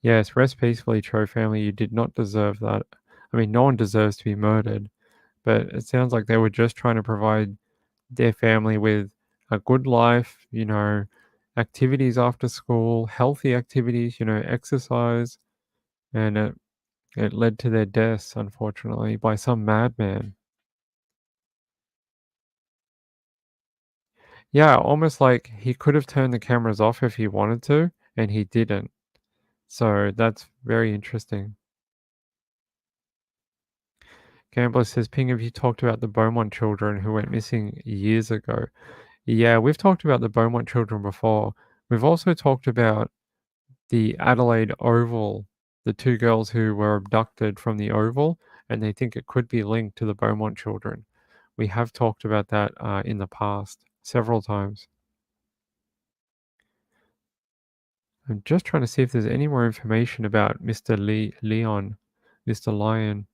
Yes, rest peacefully, Cho family. You did not deserve that. I mean, no one deserves to be murdered, but it sounds like they were just trying to provide their family with a good life, activities after school, healthy activities, exercise, and it led to their deaths, unfortunately, by some madman. Yeah, almost like he could have turned the cameras off if he wanted to, and he didn't. So that's very interesting. Gambler says, Ping, have you talked about the Beaumont children who went missing years ago? Yeah, we've talked about the Beaumont children before. We've also talked about the Adelaide Oval, the 2 girls who were abducted from the Oval, and they think it could be linked to the Beaumont children. We have talked about that in the past several times. I'm just trying to see if there's any more information about Mr. Leon, Mr. Lion.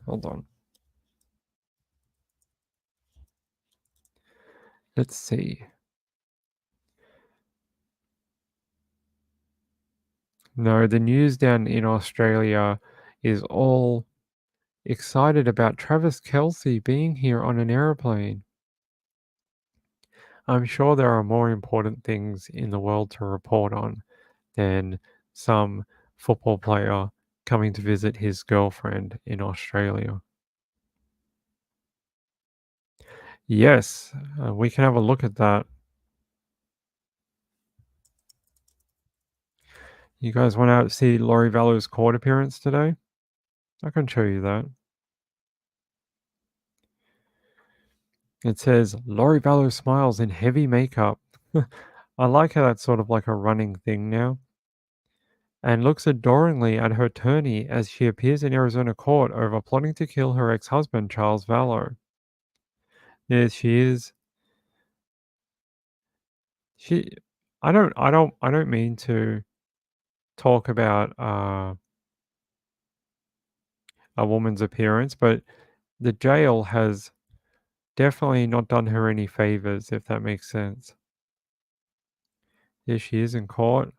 Hold on. Let's see. No, the news down in Australia is all excited about Travis Kelce being here on an aeroplane. I'm sure there are more important things in the world to report on than some football player coming to visit his girlfriend in Australia. Yes, we can have a look at that. You guys want to see Laurie Vallow's court appearance today? I can show you that. It says, Laurie Vallow smiles in heavy makeup. I like how that's sort of like a running thing now. And looks adoringly at her attorney as she appears in Arizona court over plotting to kill her ex-husband, Charles Vallow. Yes, she is. I don't mean to talk about a woman's appearance, but the jail has definitely not done her any favors, if that makes sense. Here she is in court.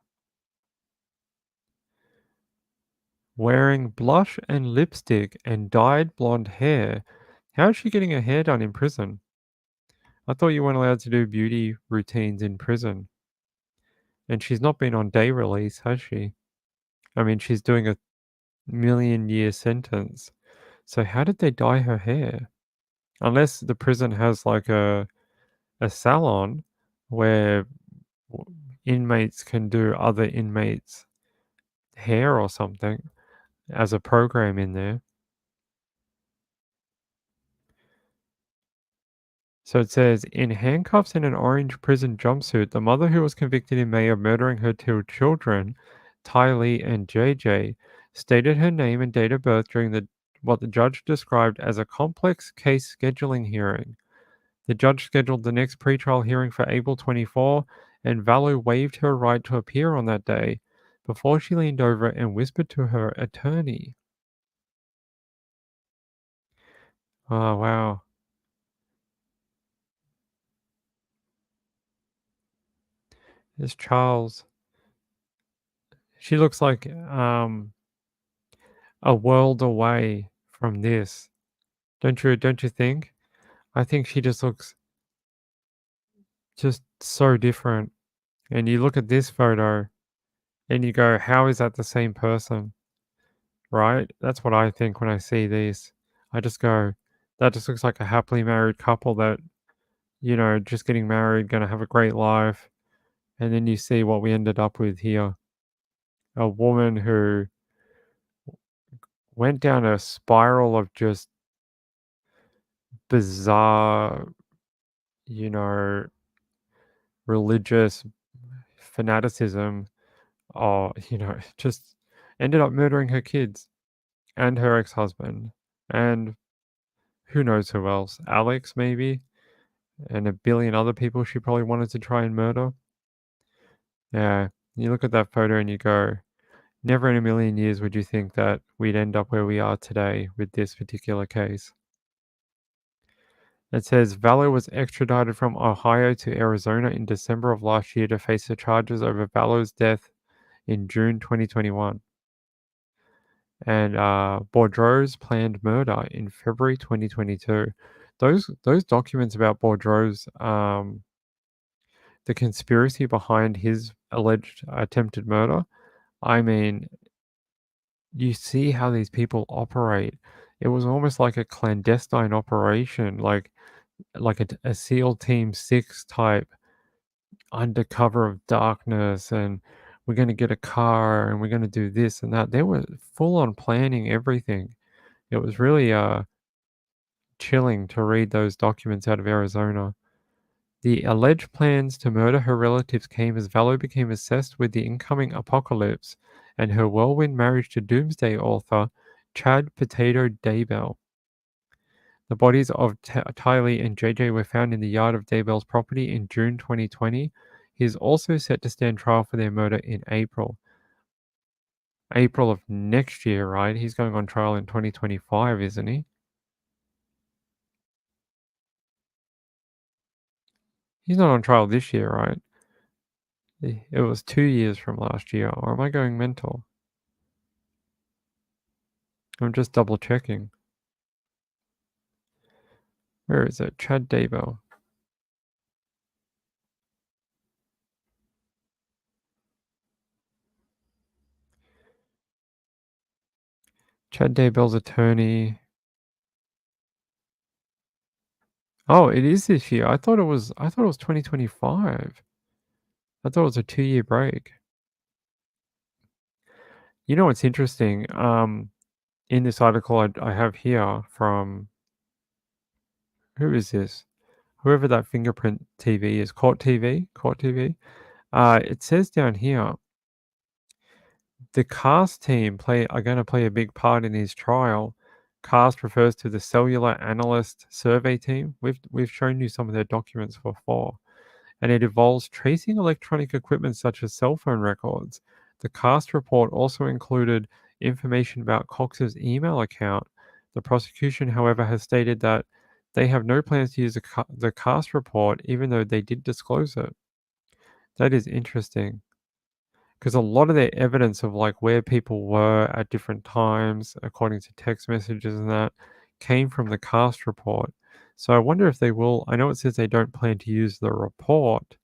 Wearing blush and lipstick and dyed blonde hair. How is she getting her hair done in prison? I thought you weren't allowed to do beauty routines in prison. And she's not been on day release, has she? I mean, she's doing a million-year sentence. So how did they dye her hair? Unless the prison has like a salon, where inmates can do other inmates' hair or something as a program in there. So it says, in handcuffs and an orange prison jumpsuit, the mother who was convicted in May of murdering her two children, Ty Lee and JJ, stated her name and date of birth during what the judge described as a complex case scheduling hearing. The judge scheduled the next pretrial hearing for April 24, and Valu waived her right to appear on that day before she leaned over and whispered to her attorney. Oh, wow. This Charles. She looks like a world away from this. Don't you think? I think she just looks just so different. And you look at this photo and you go, how is that the same person? Right? That's what I think when I see this. I just go, that just looks like a happily married couple that, just getting married, gonna have a great life. And then you see what we ended up with here. A woman who went down a spiral of just bizarre, you know, religious fanaticism, or, just ended up murdering her kids and her ex-husband and who knows who else. Alex, maybe, and a billion other people she probably wanted to try and murder. Yeah, you look at that photo and you go, never in a million years would you think that we'd end up where we are today with this particular case. It says Vallow was extradited from Ohio to Arizona in December of last year to face the charges over Vallow's death in June 2021. And Boudreaux's planned murder in February 2022. Those documents about Boudreaux's, the conspiracy behind his alleged attempted murder, I mean, you see how these people operate. It was almost like a clandestine operation, like a SEAL Team 6 type, under cover of darkness, and we're going to get a car and we're going to do this and that. They were full on planning everything. It was really chilling to read those documents out of Arizona. The alleged plans to murder her relatives came as Vallow became obsessed with the incoming apocalypse and her whirlwind marriage to doomsday author Chad Potato Daybell. The bodies of Tylee and JJ were found in the yard of Daybell's property in June 2020. He is also set to stand trial for their murder in April. April of next year, right? He's going on trial in 2025, isn't he? He's not on trial this year, right? It was 2 years from last year. Or am I going mental? I'm just double checking. Where is it? Chad Daybell. Chad Daybell's attorney. Oh, it is this year. I thought it was 2025. I thought it was a 2-year break. You know what's interesting? In this article I have here from, who is this? Whoever that fingerprint TV is, Court TV. It says down here, the CAST team are going to play a big part in his trial. CAST refers to the Cellular Analyst Survey Team. We've shown you some of their documents before, and it involves tracing electronic equipment such as cell phone records. The CAST report also included information about Cox's email account. The prosecution, however, has stated that they have no plans to use the CAST report, even though they did disclose it. That is interesting, because a lot of their evidence of like where people were at different times, according to text messages and that, came from the CAST report. So I wonder if they will. I know it says they don't plan to use the report,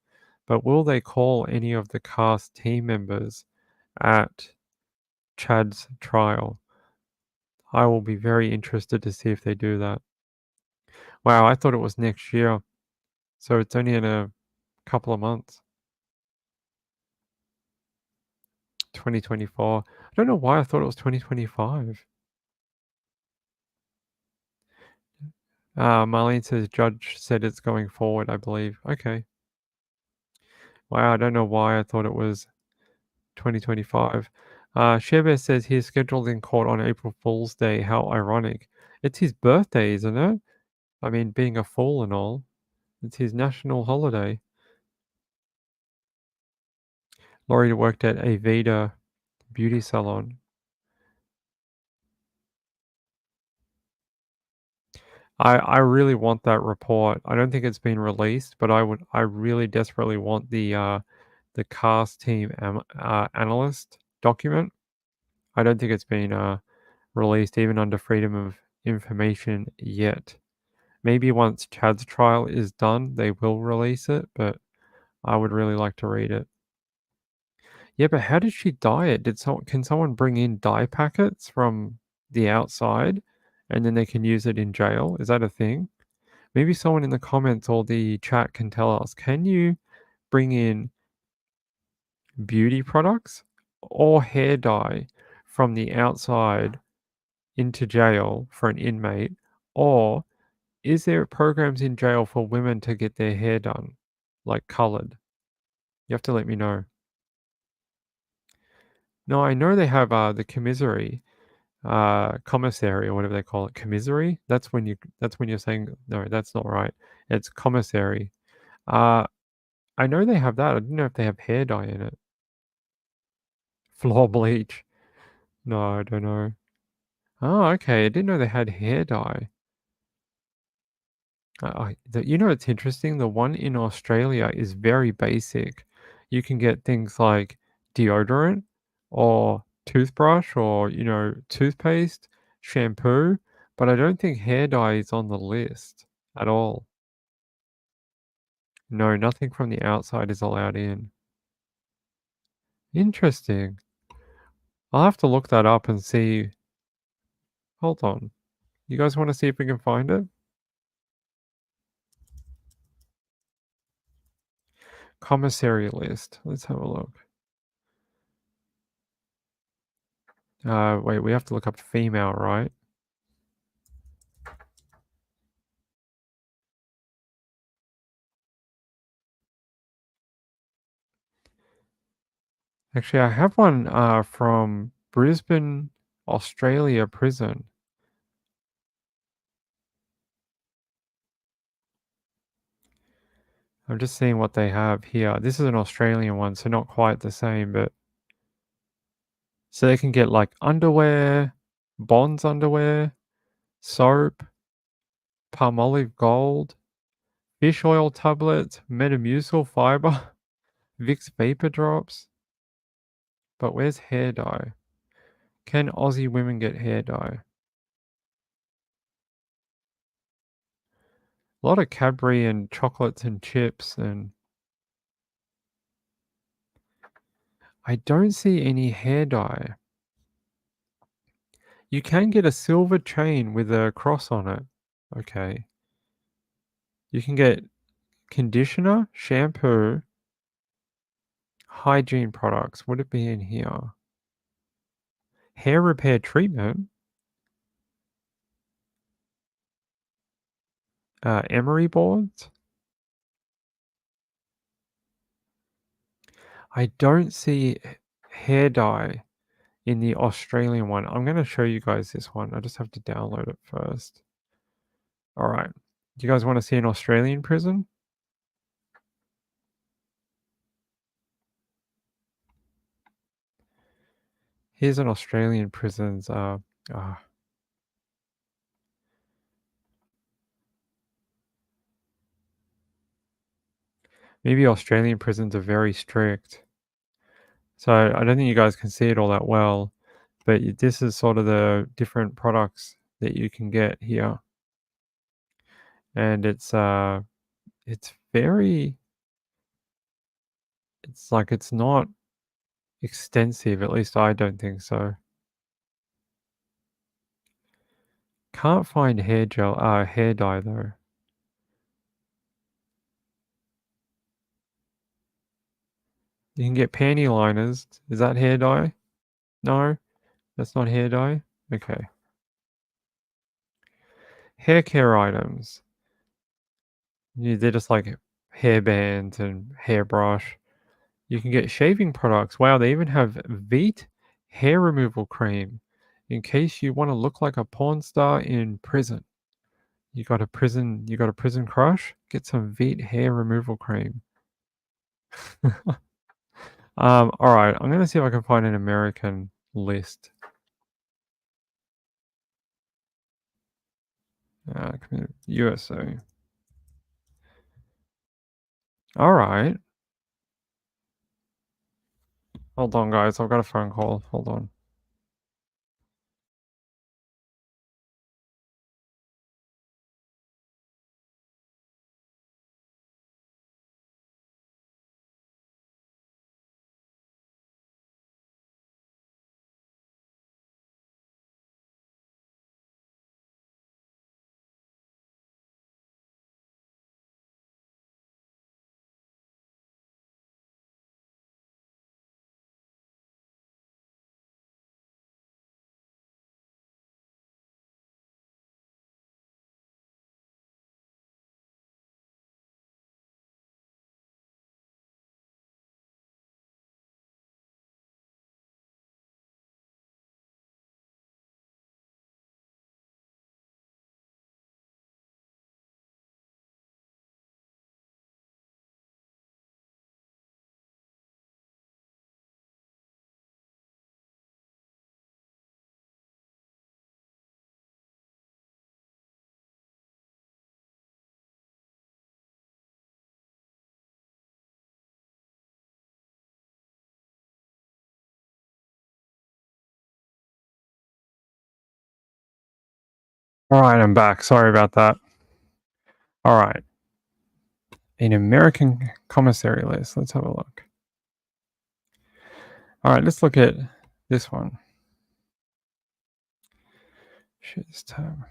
but will they call any of the CAST team members at Chad's trial? I will be very interested to see if they do that. Wow, I thought it was next year. So it's only in a couple of months. 2024. I don't know why I thought it was 2025. Marlene says judge said it's going forward, I believe. Okay. Wow, I don't know why I thought it was 2025. Sherbet says he's scheduled in court on April Fool's Day. How ironic. It's his birthday, isn't it? I mean, being a fool and all. It's his national holiday. Laurie worked at a Veda beauty salon. I really want that report. I don't think it's been released, but I really desperately want the cast team analyst document. I don't think it's been released even under Freedom of Information yet. Maybe once Chad's trial is done, they will release it, but I would really like to read it. Yeah, but how did she dye it? Can someone bring in dye packets from the outside and then they can use it in jail? Is that a thing? Maybe someone in the comments or the chat can tell us. Can you bring in beauty products or hair dye from the outside into jail for an inmate? Or is there programs in jail for women to get their hair done, like colored? You have to let me know. No, I know they have the commissary or whatever they call it. Commissary? That's when you're saying no, that's not right. It's commissary. I know they have that. I didn't know if they have hair dye in it. Floor bleach. No, I don't know. Oh, okay. I didn't know they had hair dye. It's interesting. The one in Australia is very basic. You can get things like deodorant or toothbrush or, toothpaste, shampoo, but I don't think hair dye is on the list at all. No, nothing from the outside is allowed in. Interesting. I'll have to look that up and see. Hold on. You guys want to see if we can find it? Commissary list. Let's have a look. Wait, we have to look up female, right? Actually, I have one from Brisbane, Australia prison. I'm just seeing what they have here. This is an Australian one, so not quite the same, but so they can get like underwear, Bonds underwear, soap, Palmolive Gold, fish oil tablets, Metamucil fiber, Vicks vapor drops. But where's hair dye? Can Aussie women get hair dye? A lot of Cadbury and chocolates and chips, and I don't see any hair dye. You can get a silver chain with a cross on it. Okay. You can get conditioner, shampoo, hygiene products. Would it be in here? Hair repair treatment. Emery boards. I don't see hair dye in the Australian one. I'm going to show you guys this one. I just have to download it first. All right. Do you guys want to see an Australian prison? Here's an Australian prison's. Maybe Australian prisons are very strict. So I don't think you guys can see it all that well, but this is sort of the different products that you can get here. And it's very, it's like it's not extensive, at least I don't think so. Can't find hair dye though. You can get panty liners. Is that hair dye? No, that's not hair dye. Okay. Hair care items. Yeah, they're just like hair bands and hairbrush. You can get shaving products. Wow, they even have Veet hair removal cream. In case you want to look like a porn star in prison. You got a prison crush? Get some Veet hair removal cream. All right, I'm gonna see if I can find an American list. USA. All right. Hold on, guys. I've got a phone call. Hold on. All right, I'm back. Sorry about that. All right. An American commissary list. Let's have a look. All right, let's look at this one. Shit, this tab.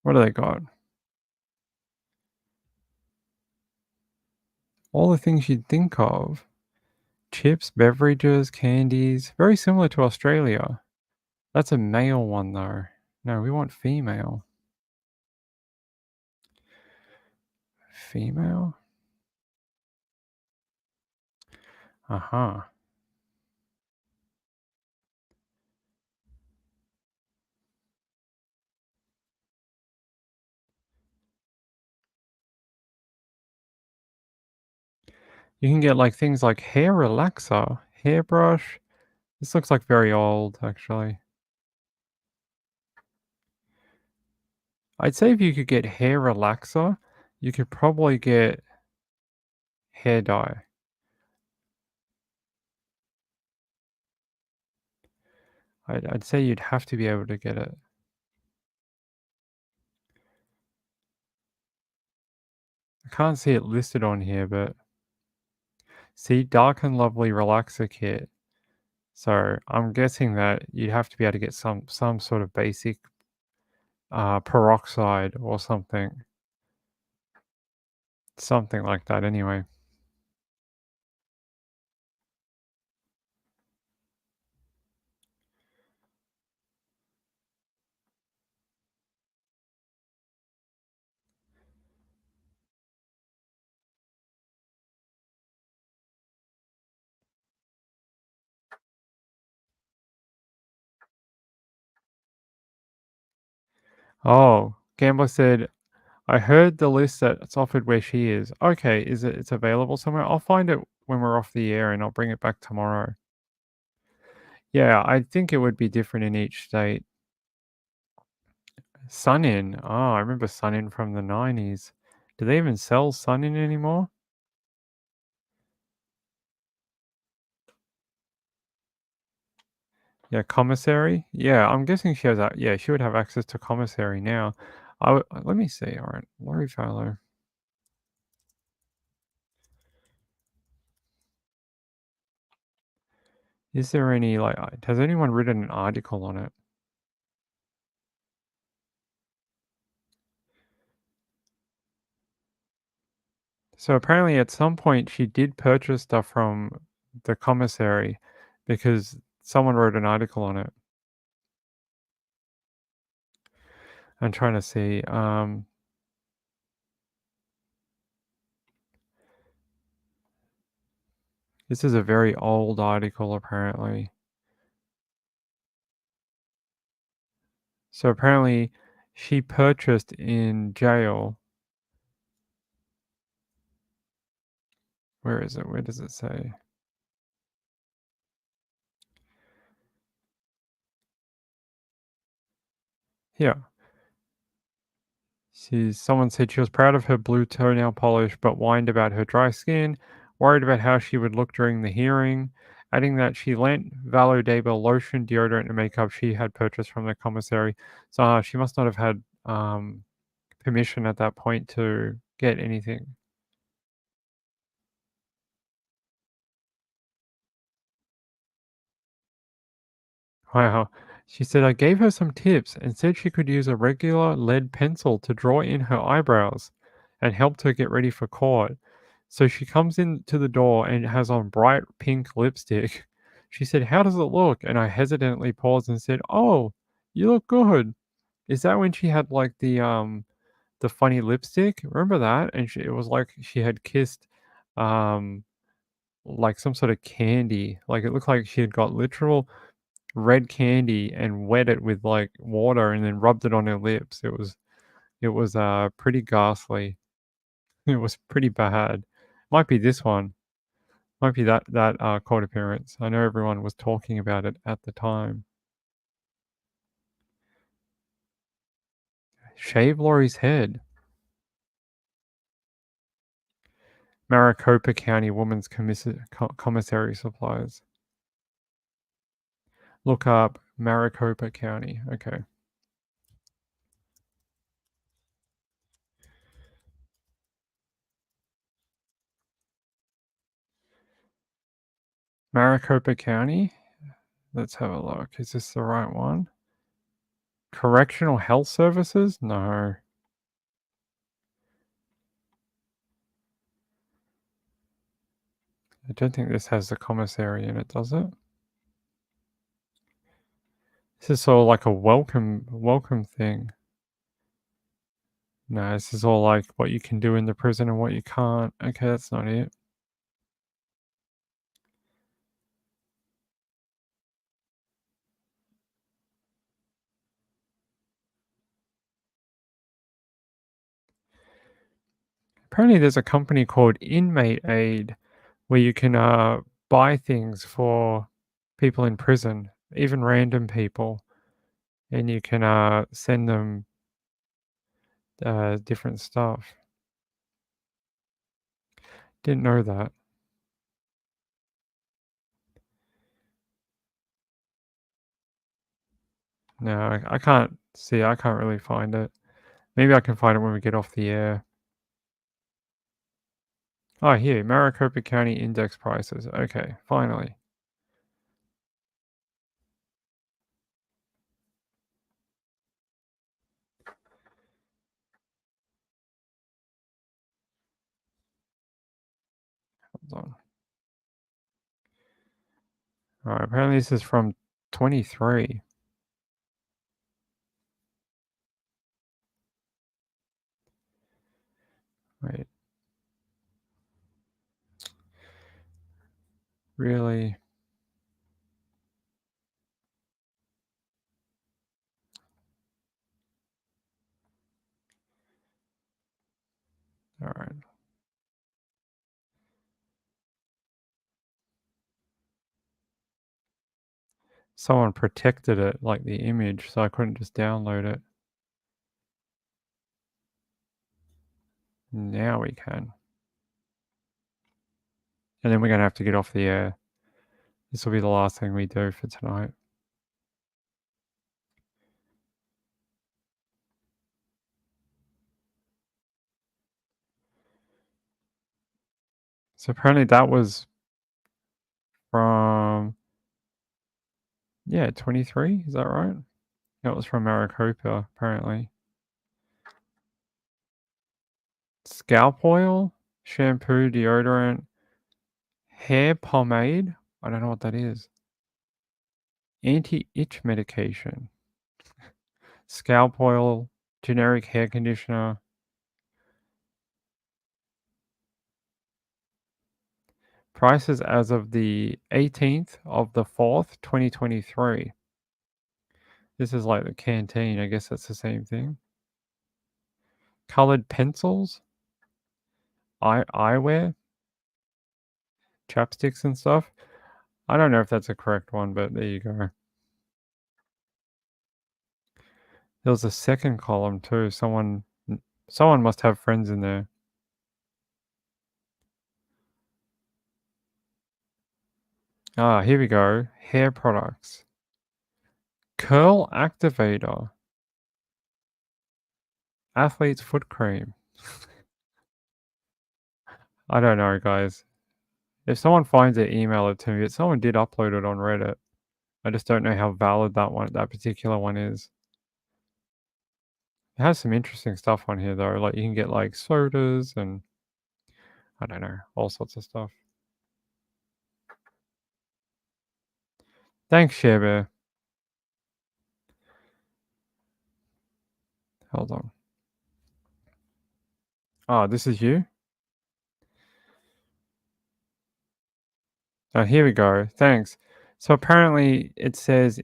What do they got? All the things you'd think of. Chips, beverages, candies. Very similar to Australia. That's a male one, though. No, we want female. Female? Uh-huh. You can get like things like hair relaxer, hairbrush. This looks like very old, actually. I'd say if you could get hair relaxer, you could probably get hair dye. I'd say you'd have to be able to get it. I can't see it listed on here, but see, Dark and Lovely Relaxer Kit. So I'm guessing that you'd have to be able to get some sort of basic peroxide or something. Something like that anyway. Oh, Gambler said, I heard the list that's offered where she is. Okay, it's available somewhere? I'll find it when we're off the air and I'll bring it back tomorrow. Yeah, I think it would be different in each state. Sun-In. Oh, I remember Sun-In from the 90s. Do they even sell Sun-In anymore? Yeah, commissary. Yeah, I'm guessing she has that. Yeah, she would have access to commissary now. Let me see. All right, Lori Fowler. Is there any like? Has anyone written an article on it? So apparently at some point she did purchase stuff from the commissary because someone wrote an article on it. I'm trying to see. This is a very old article apparently. So apparently she purchased in jail. Where is it? Where does it say? Here. Someone said she was proud of her blue toenail polish, but whined about her dry skin, worried about how she would look during the hearing, adding that she lent Valo Deba lotion, deodorant, and makeup she had purchased from the commissary. So she must not have had permission at that point to get anything. Wow. She said, I gave her some tips and said she could use a regular lead pencil to draw in her eyebrows and helped her get ready for court. So she comes into the door and has on bright pink lipstick. She said, How does it look? And I hesitantly paused and said, Oh, you look good. Is that when she had like the funny lipstick? Remember that? And it was like she had kissed like some sort of candy. Like it looked like she had got literal red candy and wet it with like water and then rubbed it on her lips. It was pretty ghastly. It was pretty bad. Might be this one. Might be that court appearance. I know everyone was talking about it at the time. Shave Laurie's head. Maricopa County Women's Commissary supplies. Look up Maricopa County. Okay. Maricopa County. Let's have a look. Is this the right one? Correctional Health Services? No. I don't think this has the commissary in it, does it? This is sort of like a welcome thing. No, this is all like what you can do in the prison and what you can't. Okay, that's not it. Apparently there's a company called Inmate Aid where you can buy things for people in prison, even random people, and you can send them different stuff. Didn't know that. No, I can't see. I can't really find it. Maybe I can find it when we get off the air. Oh, here, Maricopa County index prices. Okay, finally. Hold on. All right, apparently this is from 23. Wait. Really? All right. Someone protected it, like the image, so I couldn't just download it. Now we can. And then we're going to have to get off the air. This will be the last thing we do for tonight. So apparently that was from, 23, is that right? That was from Maricopa, apparently. Scalp oil? shampoo, deodorant, hair pomade. I don't know what that is. Anti-itch medication, scalp oil, generic hair conditioner. Prices as of the 18th of the 4th, 2023. This is like the canteen. I guess that's the same thing. Colored pencils, eyewear, chapsticks and stuff. I don't know if that's a correct one, but there you go. There was a second column too. Someone must have friends in there. Ah, here we go. Hair products. Curl activator. Athlete's foot cream. I don't know, guys. If someone finds it, email it to me. But someone did upload it on Reddit. I just don't know how valid that particular one is. It has some interesting stuff on here though. Like you can get like sodas and I don't know, all sorts of stuff. Thanks, Share Bear. Hold on. Oh, this is you? Oh, here we go. Thanks. So apparently it says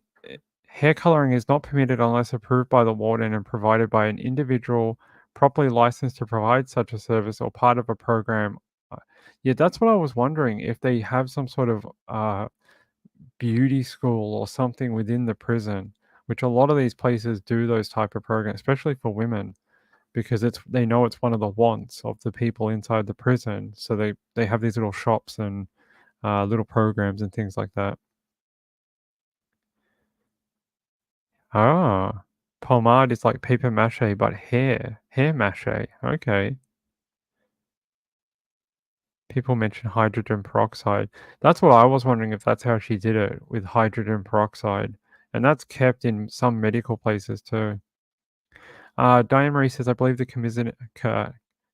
hair coloring is not permitted unless approved by the warden and provided by an individual properly licensed to provide such a service or part of a program. Yeah, that's what I was wondering, if they have some sort of beauty school or something within the prison, which a lot of these places do those type of programs, especially for women, because they know it's one of the wants of the people inside the prison. So they have these little shops and little programs and things like that. Ah, pomade is like paper mache, but hair mache. Okay. People mention hydrogen peroxide. That's what I was wondering, if that's how she did it, with hydrogen peroxide. And that's kept in some medical places too. Diane Marie says, I believe the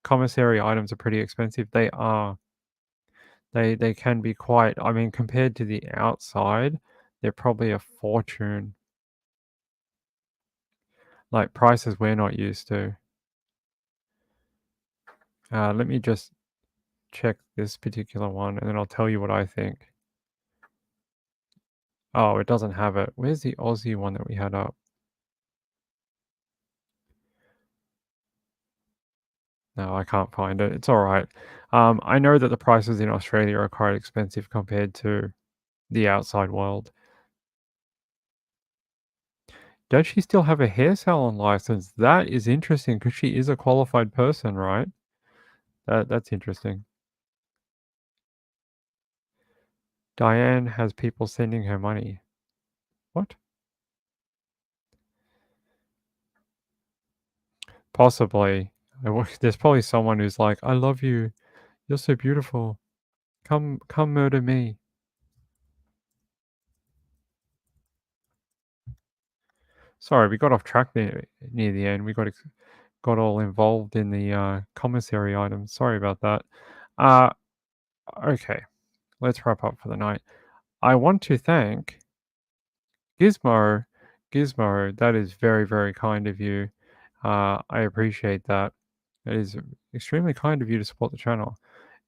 commissary items are pretty expensive. They are. They can be quite, I mean, compared to the outside, they're probably a fortune. Like prices we're not used to. Let me just check this particular one and then I'll tell you what I think. Oh, it doesn't have it. Where's the Aussie one that we had up? No, I can't find it. It's all right. I know that the prices in Australia are quite expensive compared to the outside world. Does she still have a hair salon license? That is interesting because she is a qualified person, right? That's interesting. Diane has people sending her money. What? Possibly. There's probably someone who's like, I love you. You're so beautiful. Come murder me. Sorry, we got off track near the end. We got all involved in the commissary items. Sorry about that. Okay, let's wrap up for the night. I want to thank Gizmo. Gizmo, that is very, very kind of you. I appreciate that. It is extremely kind of you to support the channel.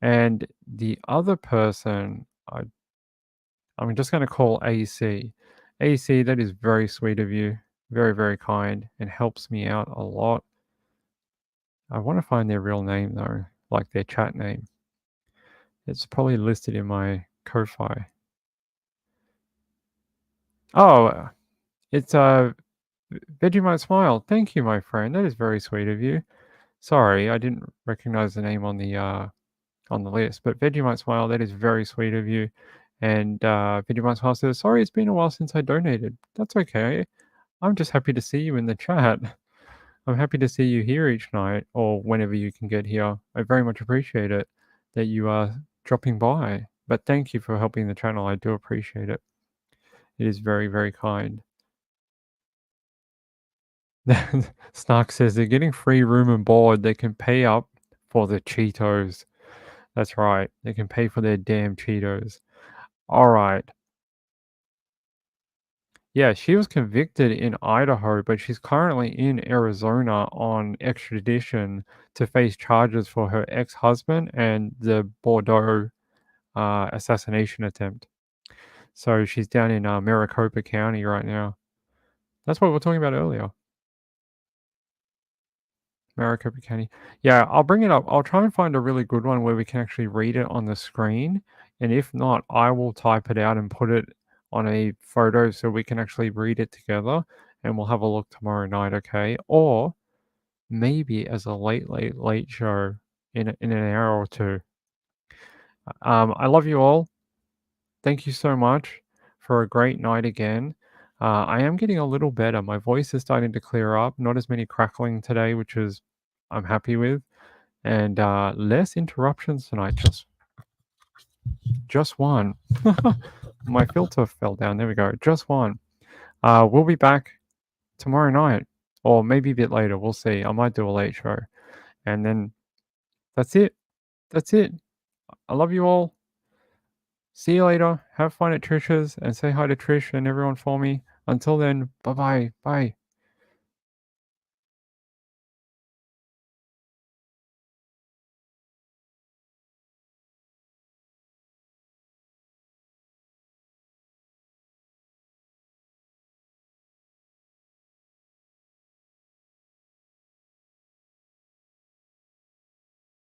And the other person, I'm just going to call AC. AC, that is very sweet of you. Very, very kind and helps me out a lot. I want to find their real name though, like their chat name. It's probably listed in my Ko-Fi. Oh, it's Vegemite Smile. Thank you, my friend. That is very sweet of you. Sorry, I didn't recognize the name on the list, but Vegemite Smile, that is very sweet of you. And Vegemite Smile says, sorry, it's been a while since I donated. That's okay. I'm just happy to see you in the chat. I'm happy to see you here each night or whenever you can get here. I very much appreciate it that you are dropping by. But thank you for helping the channel. I do appreciate it. It is very, very kind. Snark says they're getting free room and board. They can pay up for the Cheetos. That's right. They can pay for their damn Cheetos. All right. Yeah, she was convicted in Idaho, but she's currently in Arizona on extradition to face charges for her ex-husband and the Bordeaux assassination attempt. So she's down in Maricopa County right now. That's what we were talking about earlier. Maricopa County. Yeah, I'll bring it up. I'll try and find a really good one where we can actually read it on the screen. And if not, I will type it out and put it on a photo so we can actually read it together. And we'll have a look tomorrow night, okay? Or maybe as a late show in an hour or two. I love you all. Thank you so much for a great night again. I am getting a little better. My voice is starting to clear up. Not as many crackling today, which is I'm happy with, and less interruptions tonight. Just one. My filter fell down. There we go. Just one. We'll be back tomorrow night, or maybe a bit later. We'll see. I might do a late show, and then that's it. That's it. I love you all. See you later. Have fun at Trisha's and say hi to Trish and everyone for me. Until then, bye-bye. Bye.